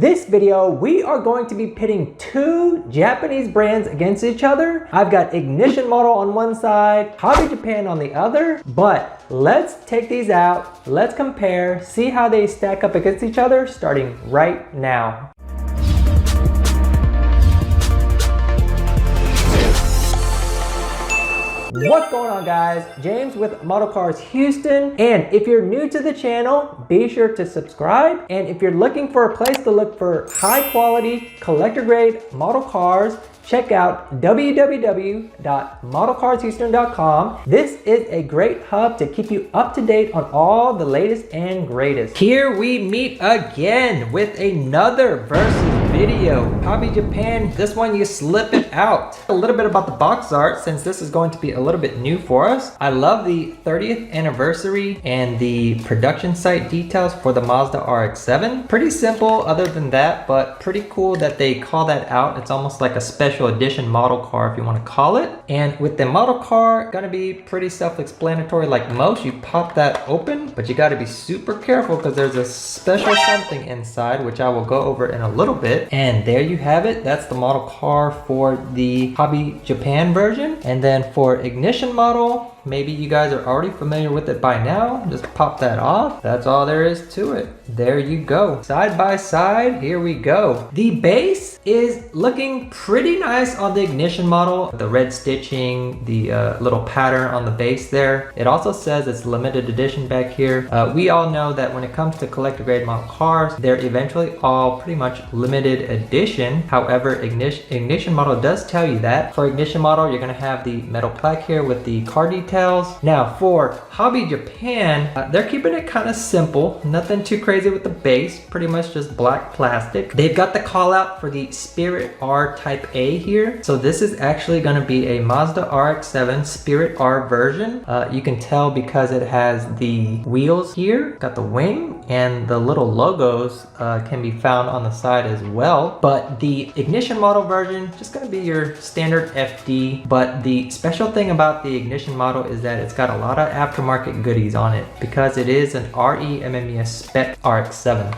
this video, we are going to be pitting two Japanese brands against each other. I've got Ignition Model on one side, Hobby Japan on the other, but let's take these out, let's compare, see how they stack up against each other starting right now. What's going on, guys? James with Model Cars Houston, and if you're new to the channel, be sure to subscribe. And if you're looking for a place to look for high quality collector grade model cars, check out www.modelcarshouston.com. This is a great hub to keep you up to date on all the latest and greatest. Here we meet again with another versus video. Hobby Japan, this one you slip it out. A little bit about the box art, since this is going to be a little bit new for us. I love the 30th anniversary and the production site details for the Mazda RX-7. Pretty simple other than that, but pretty cool that they call that out. It's almost like a special edition model car, if you want to call it. And with the model car, gonna be pretty self-explanatory like most. You pop that open, but you got to be super careful because there's a special something inside, which I will go over in a little bit. And there you have it. That's the model car for the Hobby Japan version. And then for Ignition Model, maybe you guys are already familiar with it by now. Just pop that off. That's all there is to it. There you go. Side by side, here we go. The base is looking pretty nice on the Ignition Model. The red stitching, the little pattern on the base there. It also says it's limited edition back here. We all know that when it comes to collector grade model cars, they're eventually all pretty much limited edition. However, Ignition Model does tell you that. For Ignition Model, you're gonna have the metal plaque here with the car details. Now for Hobby Japan, they're keeping it kind of simple. Nothing too crazy with the base, pretty much just black plastic. They've got the call out for the Spirit R Type A here. So this is actually going to be a Mazda RX-7 Spirit R version. You can tell because it has the wheels here, got the wing, and the little logos can be found on the side as well. But the Ignition Model version, just going to be your standard FD. But the special thing about the Ignition Model is that it's got a lot of aftermarket goodies on it because it is an REMMES spec RX-7.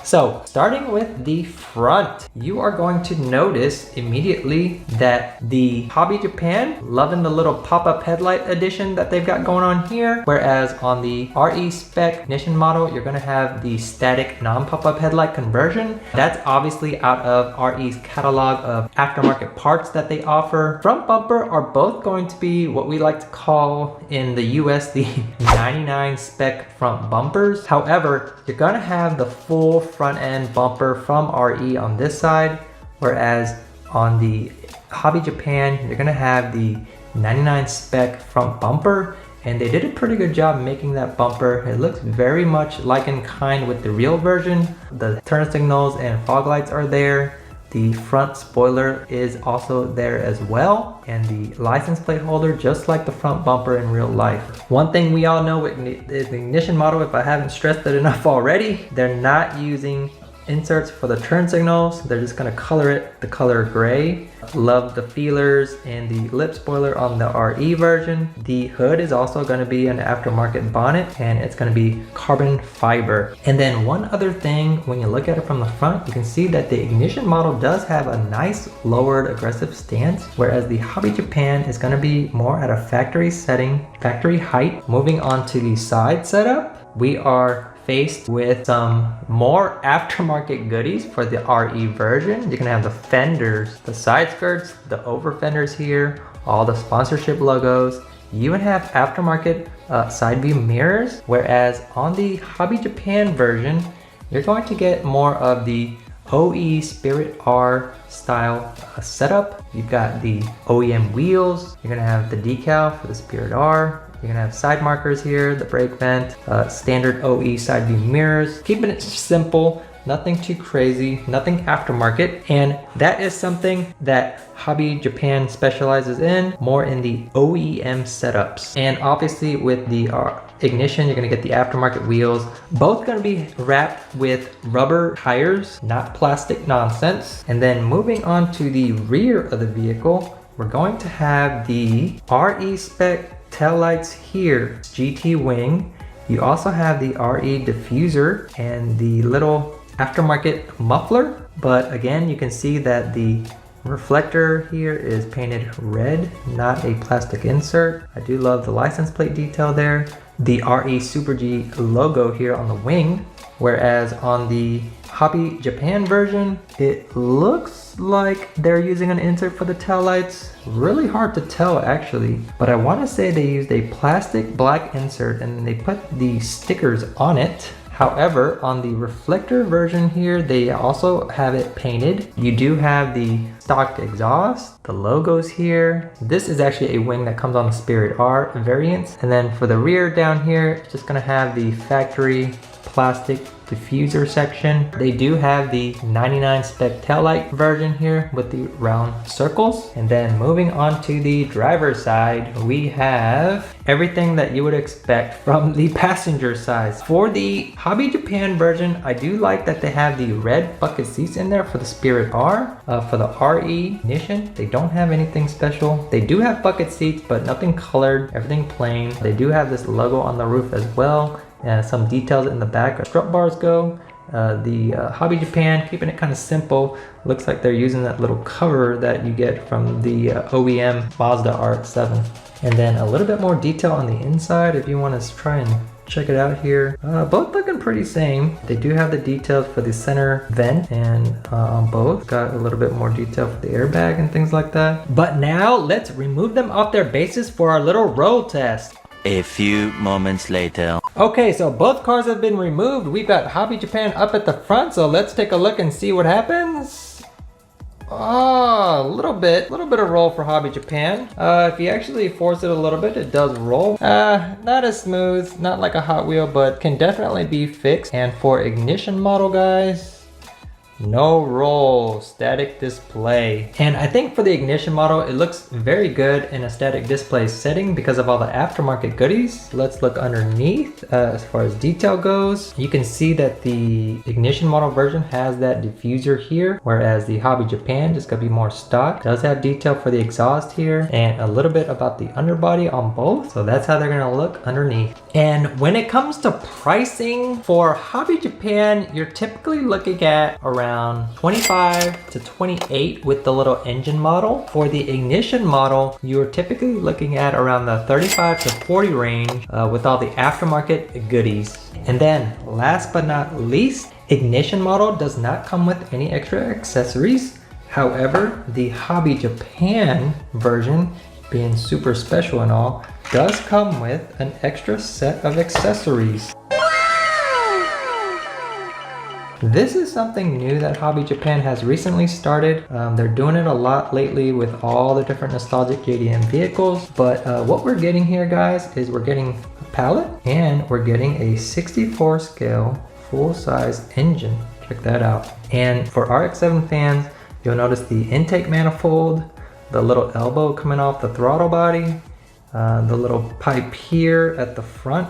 So starting with the front, you are going to notice immediately that the Hobby Japan, loving the little pop-up headlight edition that they've got going on here. Whereas on the RE spec Ignition Model, you're gonna have the static non-pop-up headlight conversion. That's obviously out of RE's catalog of aftermarket parts that they offer. Front bumper are both going to be what we like to call in the US the 99 spec front bumpers. However, you're gonna have the full front end bumper from RE on this side, whereas on the Hobby Japan you're gonna have the 99 spec front bumper, and they did a pretty good job making that bumper. It looks very much like in kind with the real version. The turn signals and fog lights are there. The front spoiler is also there as well, and the license plate holder just like the front bumper in real life. One thing we all know with the Ignition Model, if I haven't stressed it enough already, they're not using inserts for the turn signals. They're just going to color it the color gray. Love the feelers and the lip spoiler on the RE version. The hood is also going to be an aftermarket bonnet, and it's going to be carbon fiber. And then one other thing, when you look at it from the front, you can see that the Ignition Model does have a nice lowered aggressive stance, whereas the Hobby Japan is going to be more at a factory setting, factory height. Moving on to the side setup, we are faced with some more aftermarket goodies for the RE version. You're gonna have the fenders, the side skirts, the over fenders here, all the sponsorship logos. You even have aftermarket side view mirrors, whereas on the Hobby Japan version, you're going to get more of the OE Spirit R style setup. You've got the OEM wheels. You're gonna have the decal for the Spirit R. You're gonna have side markers here, the brake vent, standard OE side view mirrors. Keeping it simple, nothing too crazy, nothing aftermarket. And that is something that Hobby Japan specializes in, more in the OEM setups. And obviously with the Ignition, you're gonna get the aftermarket wheels. Both gonna be wrapped with rubber tires, not plastic nonsense. And then moving on to the rear of the vehicle, we're going to have the RE spec tail lights here, GT wing. You also have the RE diffuser and the little aftermarket muffler, but again, you can see that the reflector here is painted red, not a plastic insert. I do love the license plate detail there. The RE Super G logo here on the wing, whereas on the Hobby Japan version, it looks like they're using an insert for the taillights. Really hard to tell actually, but I want to say they used a plastic black insert and they put the stickers on it. However, on the reflector version here, they also have it painted. You do have the stock exhaust, the logos here. This is actually a wing that comes on the Spirit R variants. And then for the rear down here, it's just gonna have the factory plastic diffuser section. They do have the 99 spec taillight version here with the round circles. And then moving on to the driver's side, we have everything that you would expect from the passenger side. For the Hobby Japan version, I do like that they have the red bucket seats in there for the Spirit R. For the RE Ignition, they don't have anything special. They do have bucket seats, but nothing colored, everything plain. They do have this logo on the roof as well. Some details in the back as strut bars go. The Hobby Japan, keeping it kind of simple. Looks like they're using that little cover that you get from the OEM Mazda RX-7. And then a little bit more detail on the inside if you want to try and check it out here. Both looking pretty same. They do have the details for the center vent and on both. Got a little bit more detail for the airbag and things like that. But now let's remove them off their bases for our little road test. A few moments later. Okay, so both cars have been removed. We've got Hobby Japan up at the front, so let's take a look and see what happens. Oh, a little bit of roll for Hobby Japan. If you actually force it a little bit, it does roll. Not as smooth, not like a Hot Wheel, but can definitely be fixed. And for ignition model, guys, no roll, static display. And I think for the ignition model, it looks very good in a static display setting because of all the aftermarket goodies. Let's look underneath as far as detail goes. You can see that the ignition model version has that diffuser here, whereas the Hobby Japan just gonna be more stock. Does have detail for the exhaust here and a little bit about the underbody on both. So that's how they're gonna look underneath. And when it comes to pricing for Hobby Japan, you're typically looking at around 25 to 28 with the little engine model. For the ignition model, you're typically looking at around the 35 to 40 range with all the aftermarket goodies. And then last but not least, ignition model does not come with any extra accessories. However, the Hobby Japan version, being super special and all, does come with an extra set of accessories. This is something new that Hobby Japan has recently started. They're doing it a lot lately with all the different nostalgic JDM vehicles. But what we're getting here, guys, is we're getting a pallet and we're getting a 64 scale full-size engine. Check that out. And for RX-7 fans, you'll notice the intake manifold, the little elbow coming off the throttle body, the little pipe here at the front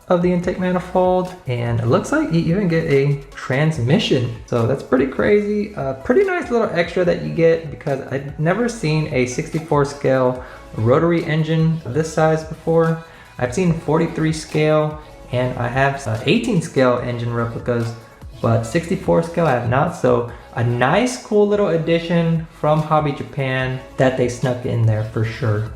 of the intake manifold, and it looks like you even get a transmission. So that's pretty crazy. Pretty nice little extra that you get because I've never seen a 64 scale rotary engine this size before. I've seen 43 scale and I have 18 scale engine replicas, but 64 scale I have not. So a nice cool little addition from Hobby Japan that they snuck in there for sure.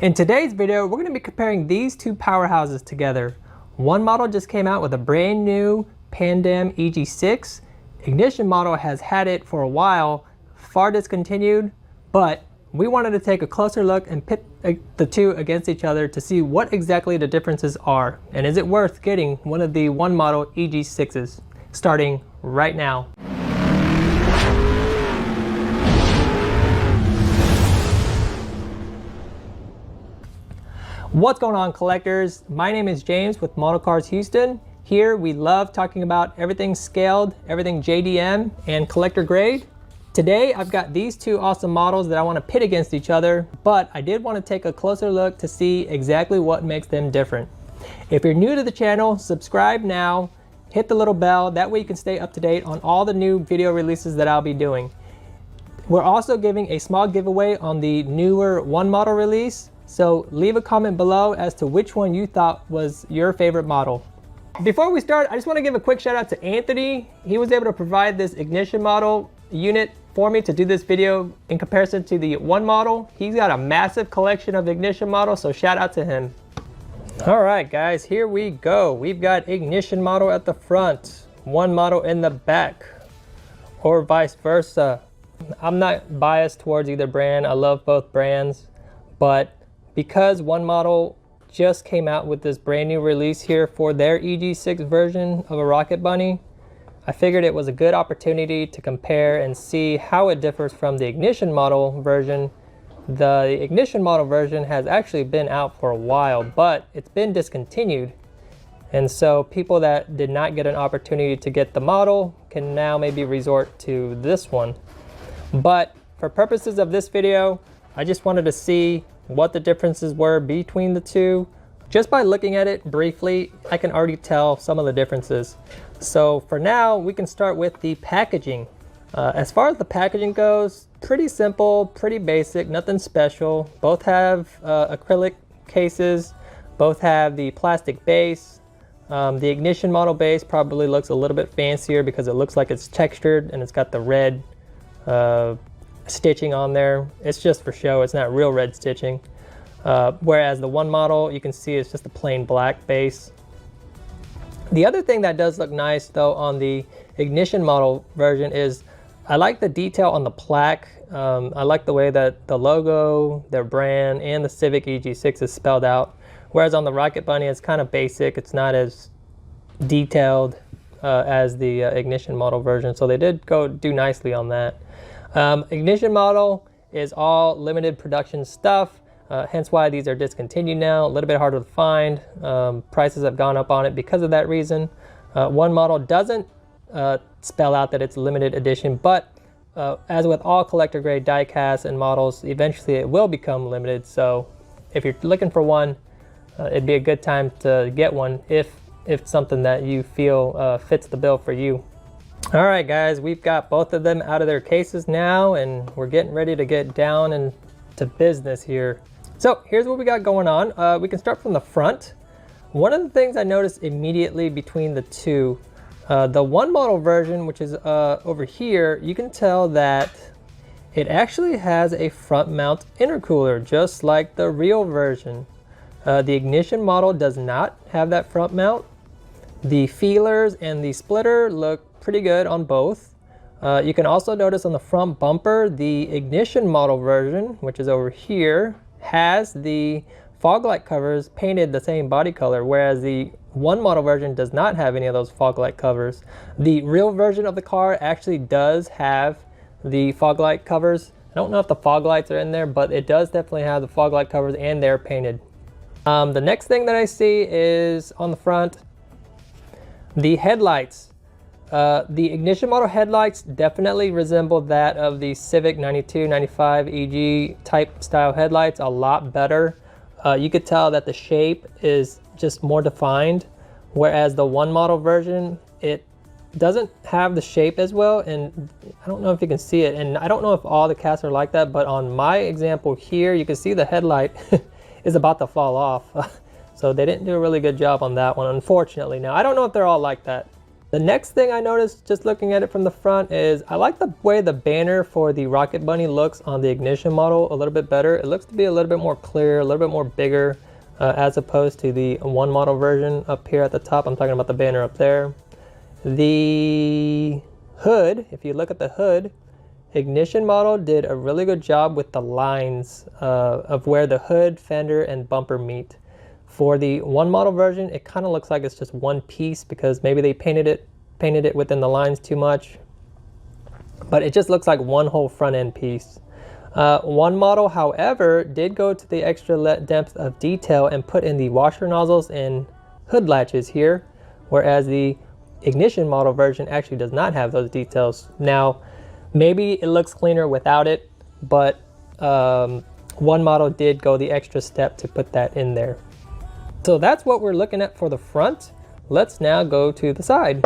In today's video, we're going to be comparing these two powerhouses together. One model just came out with a brand new Pandem EG6. Ignition model has had it for a while, far discontinued, but we wanted to take a closer look and pit the two against each other to see what exactly the differences are. And is it worth getting one of the one model EG6s? Starting right now. What's going on, collectors? My name is James with Model Cars Houston. Here we love talking about everything scaled, everything JDM and collector grade. Today I've got these two awesome models that I want to pit against each other, but I did want to take a closer look to see exactly what makes them different. If you're new to the channel, subscribe now, hit the little bell, that way you can stay up to date on all the new video releases that I'll be doing. We're also giving a small giveaway on the newer one model release. So leave a comment below as to which one you thought was your favorite model. Before we start, I just want to give a quick shout out to Anthony. He was able to provide this ignition model unit for me to do this video in comparison to the one model. He's got a massive collection of ignition models, so shout out to him. All right, guys, here we go. We've got ignition model at the front, one model in the back, or vice versa. I'm not biased towards either brand. I love both brands, but because one model just came out with this brand new release here for their EG6 version of a Rocket Bunny, I figured it was a good opportunity to compare and see how it differs from the ignition model version. The ignition model version has actually been out for a while, but it's been discontinued. And so people that did not get an opportunity to get the model can now maybe resort to this one. But for purposes of this video, I just wanted to see what the differences were between the two. Just by looking at it briefly, I can already tell some of the differences. So for now, we can start with the packaging. As far as the packaging goes, pretty simple, pretty basic, nothing special. Both have acrylic cases, both have the plastic base. The ignition model base probably looks a little bit fancier because it looks like it's textured and it's got the red stitching on there. It's just for show, it's not real red stitching. Whereas the one model, you can see it's just a plain black base. The other thing that does look nice though on the ignition model version is I like the detail on the plaque. I like the way that the logo, their brand, and the Civic EG6 is spelled out. Whereas on the Rocket Bunny, it's kind of basic. It's not as detailed as the ignition model version. So they did do nicely on that. Ignition model is all limited production stuff. Hence why these are discontinued now, a little bit harder to find. Prices have gone up on it because of that reason. One model doesn't spell out that it's limited edition, but as with all collector grade diecasts and models, eventually it will become limited. So if you're looking for one, it'd be a good time to get one if it's something that you feel fits the bill for you. All right, guys, we've got both of them out of their cases now, and we're getting ready to get down into business here. So here's what we got going on. We can start from the front. One of the things I noticed immediately between the two, the one model version, which is over here, you can tell that it actually has a front mount intercooler, just like the real version. The ignition model does not have that front mount. The feelers and the splitter look pretty good on both. You can also notice on the front bumper, the ignition model version, which is over here, has the fog light covers painted the same body color, whereas the one model version does not have any of those fog light covers. The real version of the car actually does have the fog light covers. I don't know if the fog lights are in there, but it does definitely have the fog light covers and they're painted. The next thing that I see is on the front, the headlights. The ignition model headlights definitely resemble that of the Civic 92, 95 EG type style headlights a lot better. You could tell that the shape is just more defined, whereas the one model version, it doesn't have the shape as well, and I don't know if you can see it, and I don't know if all the casts are like that, but on my example here, you can see the headlight is about to fall off. So they didn't do a really good job on that one, unfortunately. Now, I don't know if they're all like that. The next thing I noticed just looking at it from the front is I like the way the banner for the Rocket Bunny looks on the ignition model a little bit better. It looks to be a little bit more clear, a little bit more bigger as opposed to the one model version up here at the top. I'm talking about the banner up there. The hood, if you look at the hood, ignition model did a really good job with the lines of where the hood, fender, and bumper meet. For the one model version, it kind of looks like it's just one piece because maybe they painted it within the lines too much. But it just looks like one whole front end piece. One model, however, did go to the extra depth of detail and put in the washer nozzles and hood latches here, whereas the ignition model version actually does not have those details. Now, maybe it looks cleaner without it, but one model did go the extra step to put that in there. So that's what we're looking at for the front. Let's now go to the side.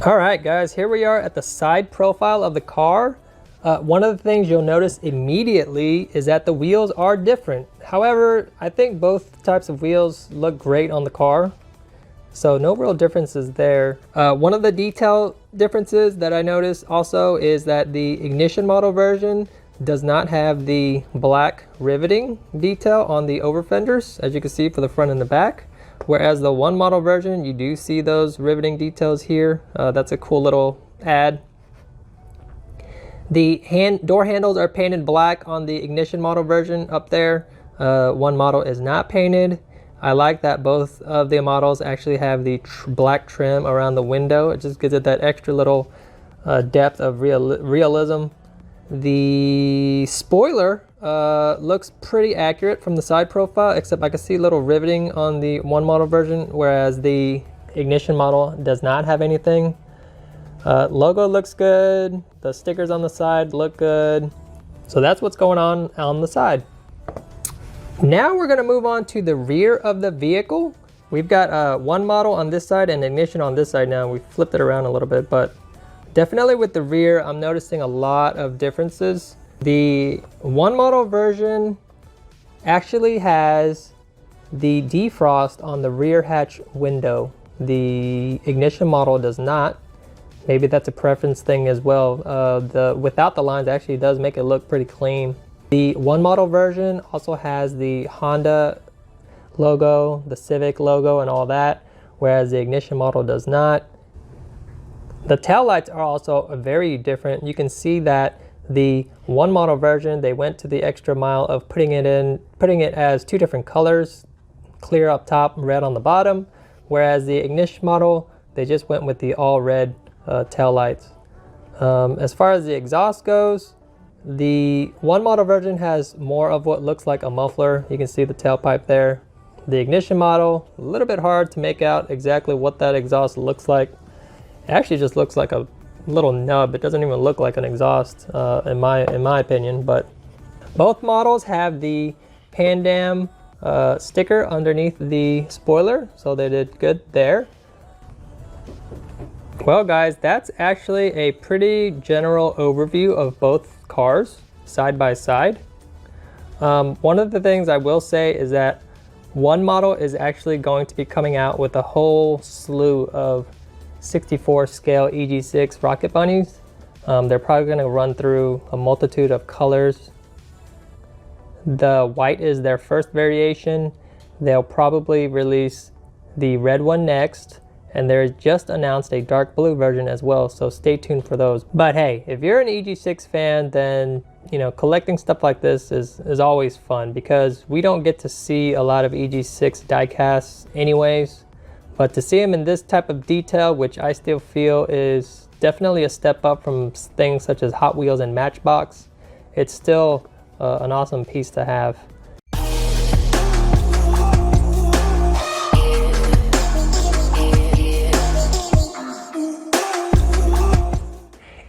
All right, guys, here we are at the side profile of the car. One of the things you'll notice immediately is that the wheels are different. However, I think both types of wheels look great on the car. So no real differences there. One of the detail differences that I noticed also is that the ignition model version does not have the black riveting detail on the over fenders, as you can see for the front and the back. Whereas the one model version, you do see those riveting details here. That's a cool little add. The door handles are painted black on the ignition model version up there. One model is not painted. I like that both of the models actually have the black trim around the window. It just gives it that extra little depth of realism. The spoiler looks pretty accurate from the side profile, except I can see little riveting on the one model version, whereas the ignition model does not have anything. Logo looks good. The stickers on the side look good. So that's what's going on the side. Now we're gonna move on to the rear of the vehicle. We've got one model on this side and ignition on this side now. We flipped it around a little bit, but definitely with the rear, I'm noticing a lot of differences. The one model version actually has the defrost on the rear hatch window. The ignition model does not. Maybe that's a preference thing as well. Without the lines actually does make it look pretty clean. The one model version also has the Honda logo, the Civic logo and all that, whereas the ignition model does not. The taillights are also very different. You can see that the one model version, they went to the extra mile of putting it as two different colors, clear up top, red on the bottom, whereas the ignition model, they just went with the all red taillights. As far as the exhaust goes, the one model version has more of what looks like a muffler. You can see the tailpipe there. The ignition model, a little bit hard to make out exactly what that exhaust looks like. It actually just looks like a little nub. It doesn't even look like an exhaust in my opinion, but both models have the Pan-Am sticker underneath the spoiler, so they did good there. Well guys, that's actually a pretty general overview of both cars side by side. One of the things I will say is that one model is actually going to be coming out with a whole slew of 64 scale EG6 rocket bunnies. They're probably going to run through a multitude of colors. The white is their first variation. They'll probably release the red one next, and they're just announced a dark blue version as well, so stay tuned for those. But hey, if you're an EG6 fan, then you know, collecting stuff like this is always fun, because we don't get to see a lot of EG6 diecasts anyways, but to see them in this type of detail, which I still feel is definitely a step up from things such as Hot Wheels and Matchbox, it's still an awesome piece to have.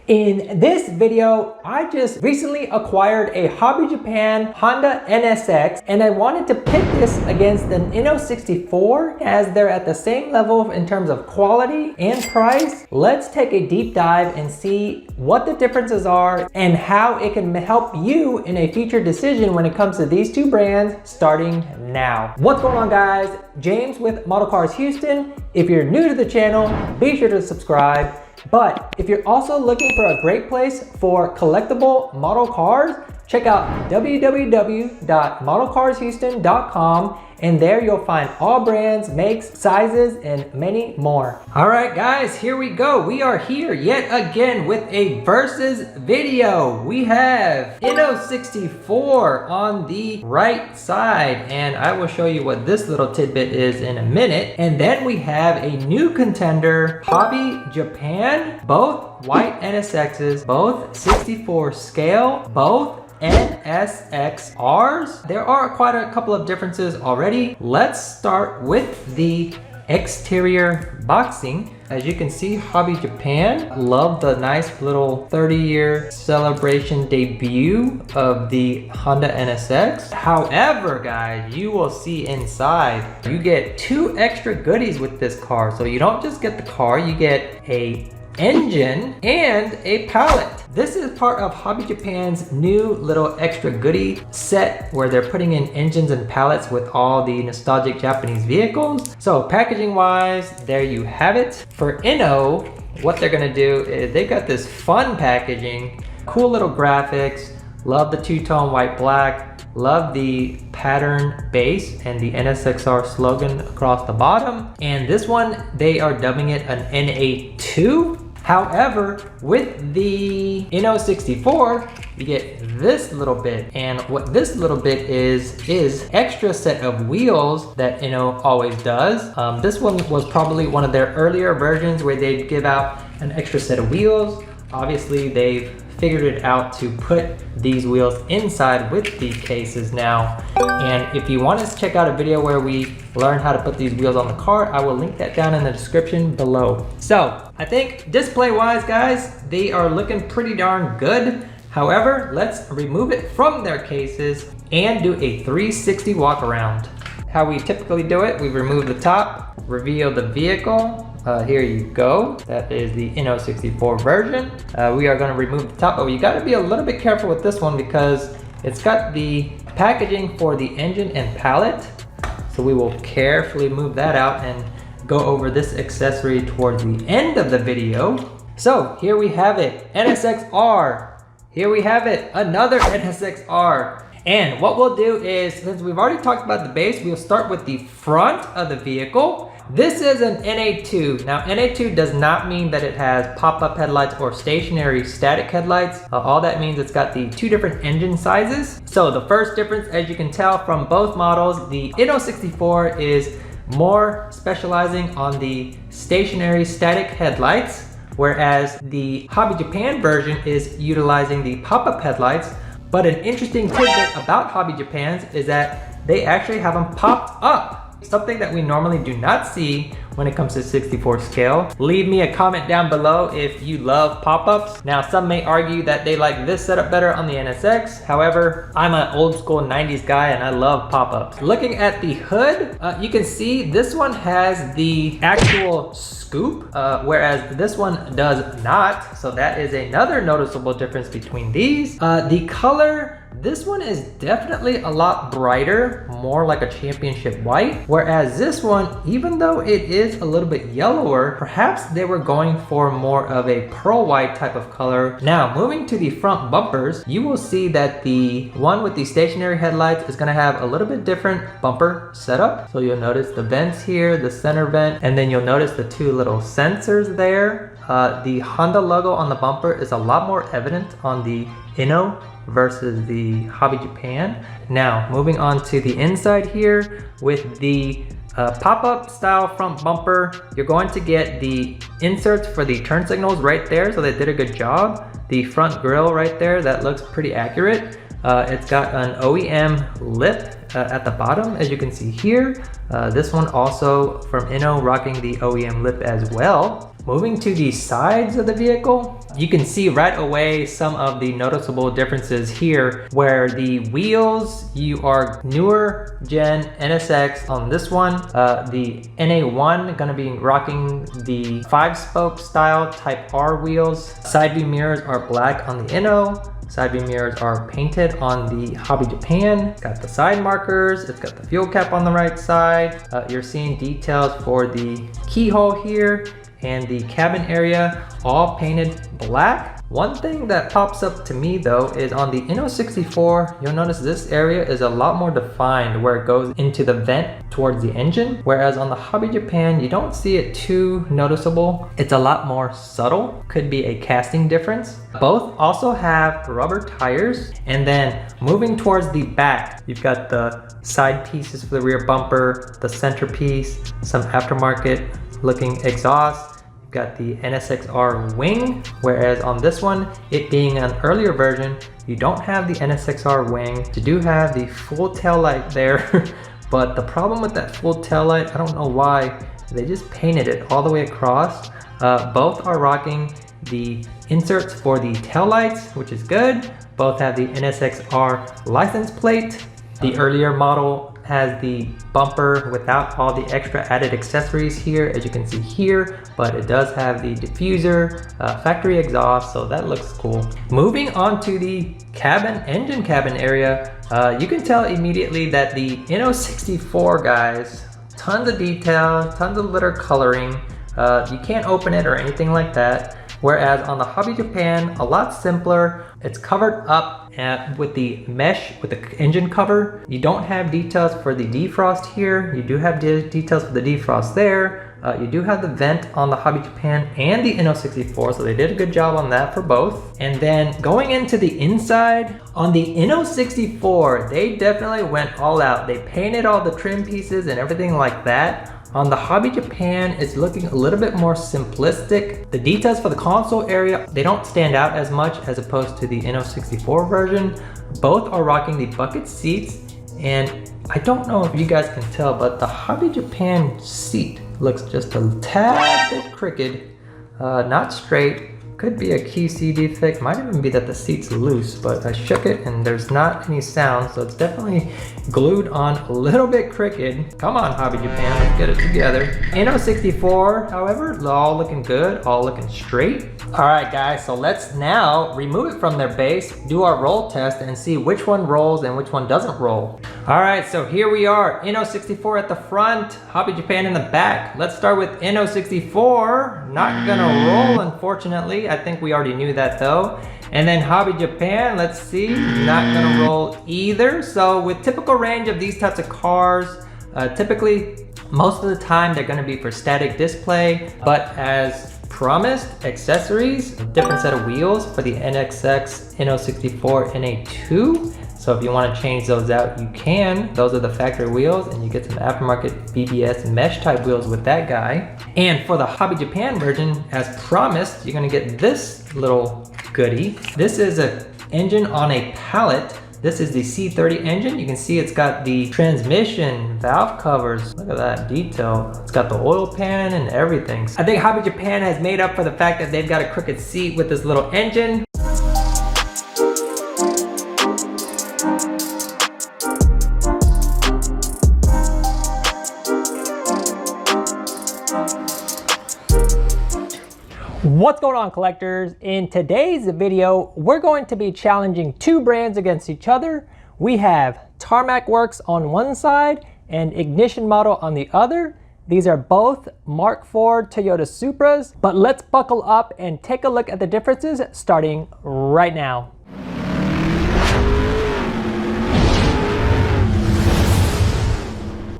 In this video, I just recently acquired a Hobby Japan Honda NSX, and I wanted to pit this against an Inno64 as they're at the same level in terms of quality and price. Let's take a deep dive and see what the differences are and how it can help you in a future decision when it comes to these two brands starting now. What's going on, guys? James with Model Cars Houston. If you're new to the channel, be sure to subscribe. But if you're also looking for a great place for collectible model cars, check out www.modelcarshouston.com, and there you'll find all brands, makes, sizes, and many more. All right, guys, here we go. We are here yet again with a versus video. We have Inno64 on the right side, and I will show you what this little tidbit is in a minute. And then we have a new contender, Hobby Japan, both white NSXs, both 64 scale, both NSXRs. There are quite a couple of differences already. Let's start with the exterior boxing. As you can see, Hobby Japan love the nice little 30-year celebration debut of the Honda NSX. However, guys, you will see inside, you get two extra goodies with this car. So you don't just get the car, you get a engine, and a pallet. This is part of Hobby Japan's new little extra goodie set where they're putting in engines and pallets with all the nostalgic Japanese vehicles. So packaging wise, there you have it. For Inno, what they're gonna do is they got this fun packaging, cool little graphics, love the two-tone white black, love the pattern base and the NSXR slogan across the bottom. And this one, they are dubbing it an NA2. However, with the Inno 64, you get this little bit. And what this little bit is extra set of wheels that Inno always does. This one was probably one of their earlier versions where they'd give out an extra set of wheels. Obviously, they've figured it out to put these wheels inside with the cases now. And if you want to check out a video where we learn how to put these wheels on the car, I will link that down in the description below. So I think display wise, guys, they are looking pretty darn good. However, let's remove it from their cases and do a 360 walk around. How we typically do it, we remove the top, reveal the vehicle. Here you go. That is the Inno 64 version. We are going to remove the top, but you got to be a little bit careful with this one because it's got the packaging for the engine and pallet. So we will carefully move that out and go over this accessory towards the end of the video. So here we have it, NSXR. Here we have it, another NSXR. And what we'll do is, since we've already talked about the base, we'll start with the front of the vehicle. This is an NA2. Now, NA2 does not mean that it has pop-up headlights or stationary static headlights. All that means it's got the two different engine sizes. So the first difference, as you can tell from both models, the Inno 64 is more specializing on the stationary static headlights, whereas the Hobby Japan version is utilizing the pop-up headlights. But an interesting tidbit about Hobby Japan's is that they actually have them popped up. Something that we normally do not see when it comes to 64 scale. Leave me a comment down below if you love pop-ups. Now, some may argue that they like this setup better on the NSX. However, I'm an old school 90s guy and I love pop-ups. Looking at the hood, you can see this one has the actual scoop, whereas this one does not. So that is another noticeable difference between these. The color, this one is definitely a lot brighter, more like a championship white, whereas this one, even though it is a little bit yellower, perhaps they were going for more of a pearl white type of color. Now, moving to the front bumpers, you will see that the one with the stationary headlights is going to have a little bit different bumper setup. So you'll notice the vents here, the center vent, and then you'll notice the two little sensors there. The Honda logo on the bumper is a lot more evident on the Inno versus the Hobby Japan. Now, moving on to the inside here with the pop-up style front bumper, you're going to get the inserts for the turn signals right there, so they did a good job. The front grille right there, that looks pretty accurate. It's got an OEM lip at the bottom, as you can see here. This one also from Inno rocking the OEM lip as well. Moving to the sides of the vehicle, you can see right away some of the noticeable differences here, where the wheels, you are newer gen NSX on this one. The NA1 gonna be rocking the 5-spoke style Type R wheels. Side view mirrors are black on the Inno. Side view mirrors are painted on the Hobby Japan. It's got the side markers, it's got the fuel cap on the right side. You're seeing details for the keyhole here and the cabin area, all painted black. One thing that pops up to me though is on the Inno 64, you'll notice this area is a lot more defined where it goes into the vent towards the engine, whereas on the Hobby Japan, you don't see it too noticeable. It's a lot more subtle, could be a casting difference. Both also have rubber tires, and then moving towards the back, you've got the side pieces for the rear bumper, the centerpiece, some aftermarket looking exhaust. Got the NSXR wing, whereas on this one, it being an earlier version, you don't have the NSXR wing. You do have the full tail light there, but the problem with that full tail light, I don't know why, they just painted it all the way across. Both are rocking the inserts for the tail lights, which is good. Both have the NSXR license plate. The earlier model has the bumper without all the extra added accessories here, as you can see here, but it does have the diffuser, factory exhaust, so that looks cool. Moving on to the engine cabin area, you can tell immediately that the N064, guys, tons of detail, tons of litter coloring. You can't open it or anything like that. Whereas on the Hobby Japan, a lot simpler. It's covered up with the mesh, with the engine cover. You don't have details for the defrost here. You do have details for the defrost there. You do have the vent on the Hobby Japan and the N064, so they did a good job on that for both. And then going into the inside, on the N064, they definitely went all out. They painted all the trim pieces and everything like that. On the Hobby Japan, it's looking a little bit more simplistic. The details for the console area, they don't stand out as much as opposed to the N064 version. Both are rocking the bucket seats, and I don't know if you guys can tell, but the Hobby Japan seat looks just a tad bit crooked, not straight. Could be a QC defect, might even be that the seat's loose, but I shook it and there's not any sound, so it's definitely glued on a little bit crooked. Come on, Hobby Japan, let's get it together. N064, however, all looking good, all looking straight. All right, guys, so let's now remove it from their base, do our roll test, and see which one rolls and which one doesn't roll. All right, so here we are, N064 at the front, Hobby Japan in the back. Let's start with N064. Not gonna roll, unfortunately. I think we already knew that though. And then Hobby Japan, let's see, not gonna roll either. So with typical range of these types of cars, typically most of the time they're gonna be for static display, but as promised, accessories, a different set of wheels for the NXX N064 NA2. So if you want to change those out, you can. Those are the factory wheels, and you get some aftermarket BBS mesh type wheels with that guy. And for the Hobby Japan version, as promised, you're gonna get this little goodie. This is an engine on a pallet. This is the C30 engine. You can see it's got the transmission, valve covers. Look at that detail. It's got the oil pan and everything. I think Hobby Japan has made up for the fact that they've got a crooked seat with this little engine. What's going on, collectors? In today's video, we're going to be challenging two brands against each other. We have Tarmac Works on one side and Ignition Model on the other. These are both Mark IV Toyota Supras, but let's buckle up and take a look at the differences starting right now.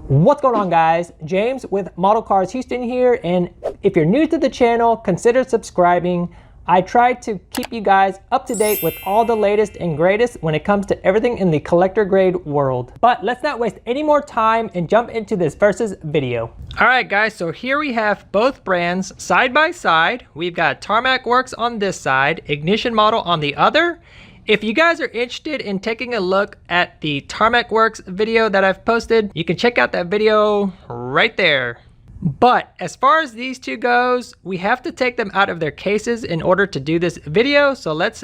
What's going on, guys? James with Model Cars Houston here, and if you're new to the channel, consider subscribing. I try to keep you guys up to date with all the latest and greatest when it comes to everything in the collector grade world. But let's not waste any more time and jump into this versus video. All right, guys, so here we have both brands side by side. We've got Tarmac Works on this side, Ignition Model on the other. If you guys are interested in taking a look at the Tarmac Works video that I've posted, you can check out that video right there. But as far as these two goes, we have to take them out of their cases in order to do this video. So let's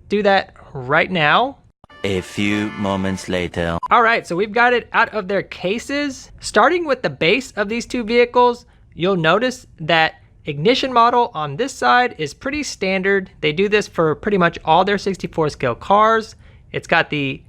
do that right now. A few moments later. All right, so we've got it out of their cases. Starting with the base of these two vehicles, you'll notice that Ignition Model on this side is pretty standard. They do this for pretty much all their 64 scale cars. It's got the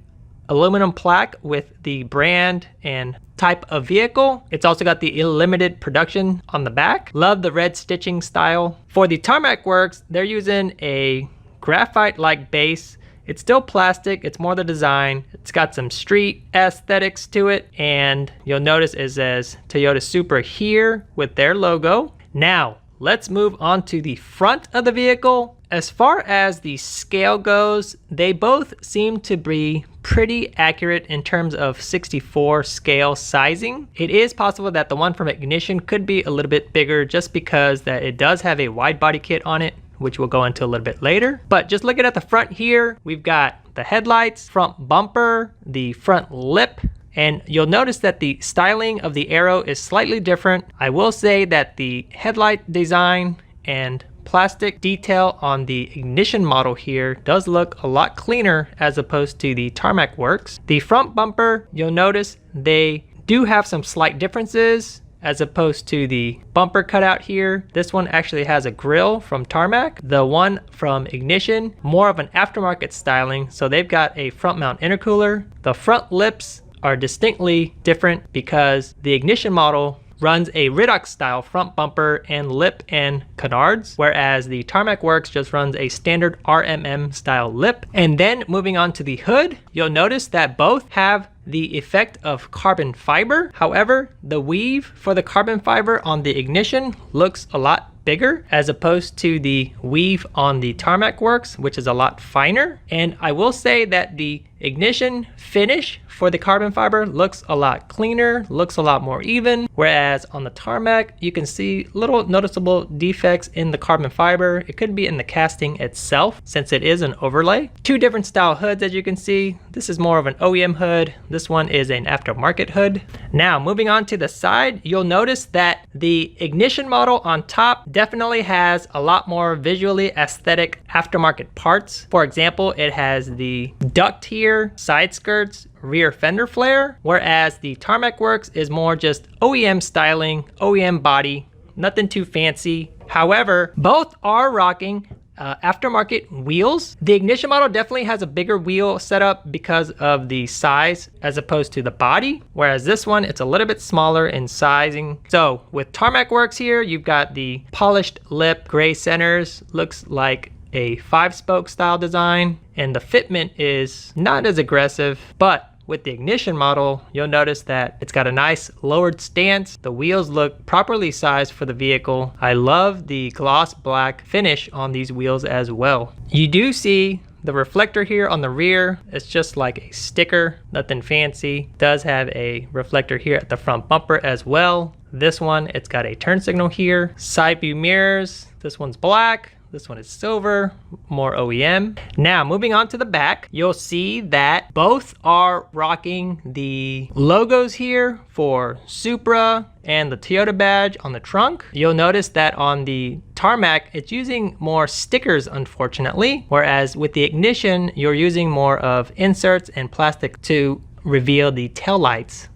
aluminum plaque with the brand and type of vehicle. It's also got the limited production on the back. Love the red stitching style. For the Tarmac Works, they're using a graphite-like base. It's still plastic, it's more the design. It's got some street aesthetics to it, and you'll notice it says Toyota Supra here with their logo. Now, let's move on to the front of the vehicle. As far as the scale goes, they both seem to be pretty accurate in terms of 64 scale sizing. It is possible that the one from Ignition could be a little bit bigger just because that it does have a wide body kit on it, which we'll go into a little bit later. But just looking at the front here, we've got the headlights, front bumper, the front lip, and you'll notice that the styling of the arrow is slightly different. I will say that the headlight design and plastic detail on the ignition model here does look a lot cleaner as opposed to the Tarmac works. The front bumper, you'll notice they do have some slight differences as opposed to the bumper cutout here. This one actually has a grille from Tarmac. The one from Ignition, more of an aftermarket styling, so they've got a front mount intercooler. The front lips are distinctly different because the Ignition model runs a Riddox style front bumper and lip and canards, whereas the Tarmac Works just runs a standard RMM style lip. And then moving on to the hood, you'll notice that both have the effect of carbon fiber. However, the weave for the carbon fiber on the Ignition looks a lot bigger as opposed to the weave on the Tarmac Works, which is a lot finer. And I will say that the Ignition finish for the carbon fiber looks a lot cleaner, looks a lot more even, whereas on the Tarmac you can see little noticeable defects in the carbon fiber. It could be in the casting itself since it is an overlay. Two different style hoods, as you can see. This is more of an OEM hood. This one is an aftermarket hood. Now moving on to the side, you'll notice that the Ignition model on top definitely has a lot more visually aesthetic aftermarket parts. For example, it has the duct here, side skirts, rear fender flare, whereas the Tarmac Works is more just OEM styling, OEM body, nothing too fancy. However, both are rocking aftermarket wheels. The Ignition model definitely has a bigger wheel setup because of the size as opposed to the body, whereas this one, it's a little bit smaller in sizing. So with Tarmac Works here, you've got the polished lip, gray centers, looks like a 5-spoke style design, and the fitment is not as aggressive. But with the Ignition model, you'll notice that it's got a nice lowered stance. The wheels look properly sized for the vehicle. I love the gloss black finish on these wheels as well. You do see the reflector here on the rear. It's just like a sticker, nothing fancy. Does have a reflector here at the front bumper as well. This one, it's got a turn signal here. Side view mirrors, this one's black. This one is silver, more OEM. Now moving on to the back, you'll see that both are rocking the logos here for Supra and the Toyota badge on the trunk. You'll notice that on the Tarmac, it's using more stickers, unfortunately, whereas with the Ignition, you're using more of inserts and plastic to reveal the taillights.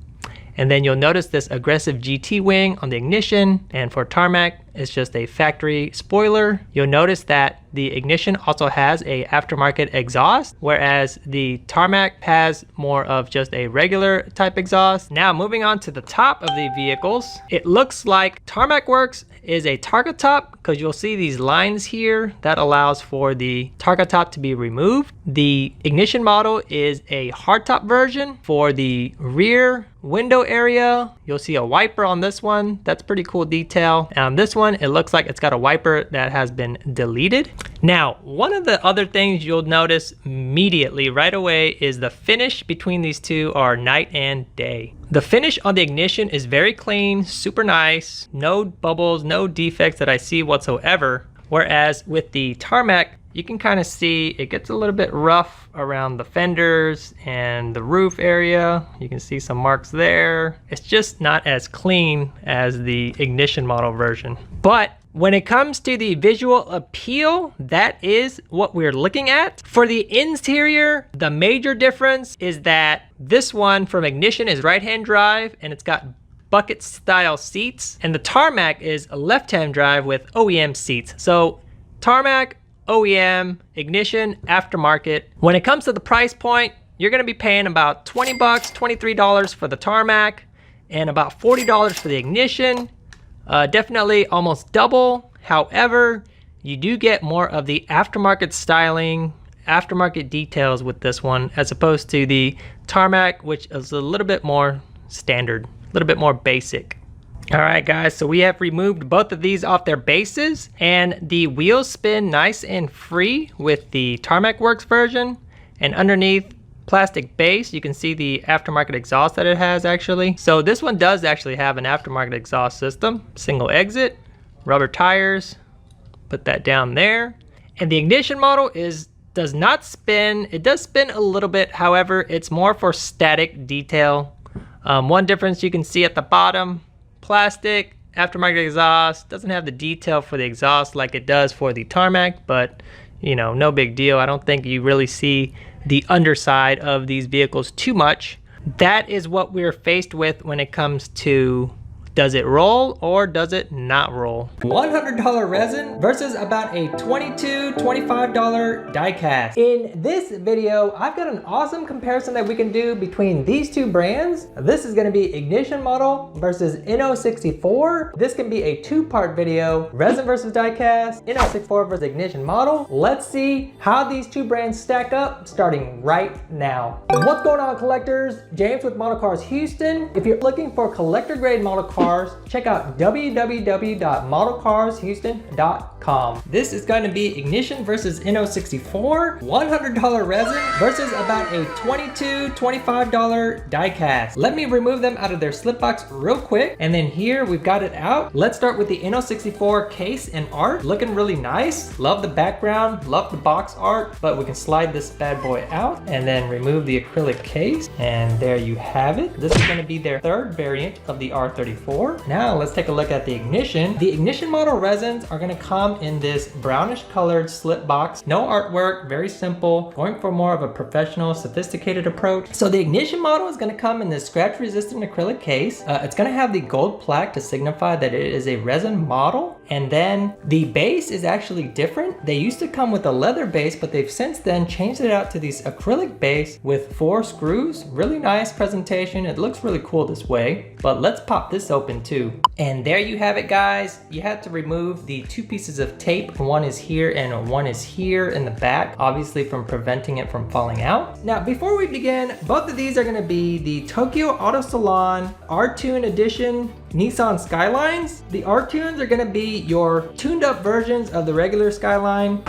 And then you'll notice this aggressive GT wing on the Ignition, and for Tarmac, it's just a factory spoiler. You'll notice that the Ignition also has a aftermarket exhaust, whereas the Tarmac has more of just a regular type exhaust. Now moving on to the top of the vehicles, it looks like Tarmac Works is a targa top because you'll see these lines here that allows for the targa top to be removed. The Ignition model is a hardtop version. For the rear window area, you'll see a wiper on this one. That's pretty cool detail. And on this one, it looks like it's got a wiper that has been deleted. Now, one of the other things you'll notice immediately right away is the finish between these two are night and day. The finish on the Ignition is very clean, super nice, no bubbles, no defects that I see whatsoever. Whereas with the Tarmac, you can kind of see it gets a little bit rough around the fenders and the roof area. You can see some marks there. It's just not as clean as the Ignition model version. But when it comes to the visual appeal, that is what we're looking at. For the interior, the major difference is that this one from Ignition is right-hand drive and it's got bucket style seats, and the Tarmac is a left-hand drive with OEM seats. So Tarmac, OEM, Ignition, aftermarket. When it comes to the price point, you're gonna be paying about 20 bucks, $23 for the Tarmac and about $40 for the Ignition. Definitely almost double. However, you do get more of the aftermarket styling, aftermarket details with this one as opposed to the Tarmac, which is a little bit more standard, a little bit more basic. All right, guys, so we have removed both of these off their bases and the wheels spin nice and free with the Tarmac Works version, and underneath plastic base, you can see the aftermarket exhaust that it has actually. So this one does actually have an aftermarket exhaust system, single exit, rubber tires, put that down there. And the Ignition model does not spin. It does spin a little bit, however, it's more for static detail. One difference you can see at the bottom, plastic, aftermarket exhaust. Doesn't have the detail for the exhaust like it does for the tarmac, but you know, no big deal. I don't think you really see the underside of these vehicles too much. That is what we're faced with when it comes to, does it roll or does it not roll? $100 resin versus about a $22, $25 diecast. In this video, I've got an awesome comparison that we can do between these two brands. This is gonna be ignition model versus N064. This can be a two-part video, resin versus diecast, N064 versus ignition model. Let's see how these two brands stack up starting right now. What's going on, collectors? James with Model Cars Houston. If you're looking for collector grade model cars, check out www.modelcarshouston.com. This is going to be ignition versus N064, $100 resin versus about a $22, $25 diecast. Let me remove them out of their slip box real quick, and then here we've got it out. Let's start with the N064 case and art. Looking really nice. Love the background, love the box art, but we can slide this bad boy out and then remove the acrylic case, and there you have it. This is going to be their third variant of the R34. Now let's take a look at the ignition. The ignition model resins are going to come in this brownish colored slip box. No artwork, very simple, going for more of a professional, sophisticated approach. So the ignition model is going to come in this scratch resistant acrylic case. It's going to have the gold plaque to signify that it is a resin model. And then the base is actually different. They used to come with a leather base, but they've since then changed it out to these acrylic base with 4 screws. Really nice presentation. It looks really cool this way, but let's pop this open too. And there you have it, guys. You have to remove the 2 pieces of tape. One is here and one is here in the back, obviously from preventing it from falling out. Now, before we begin, both of these are going to be the Tokyo Auto Salon R-Tune Edition Nissan Skylines. The R-Tunes are going to be your tuned up versions of the regular Skyline.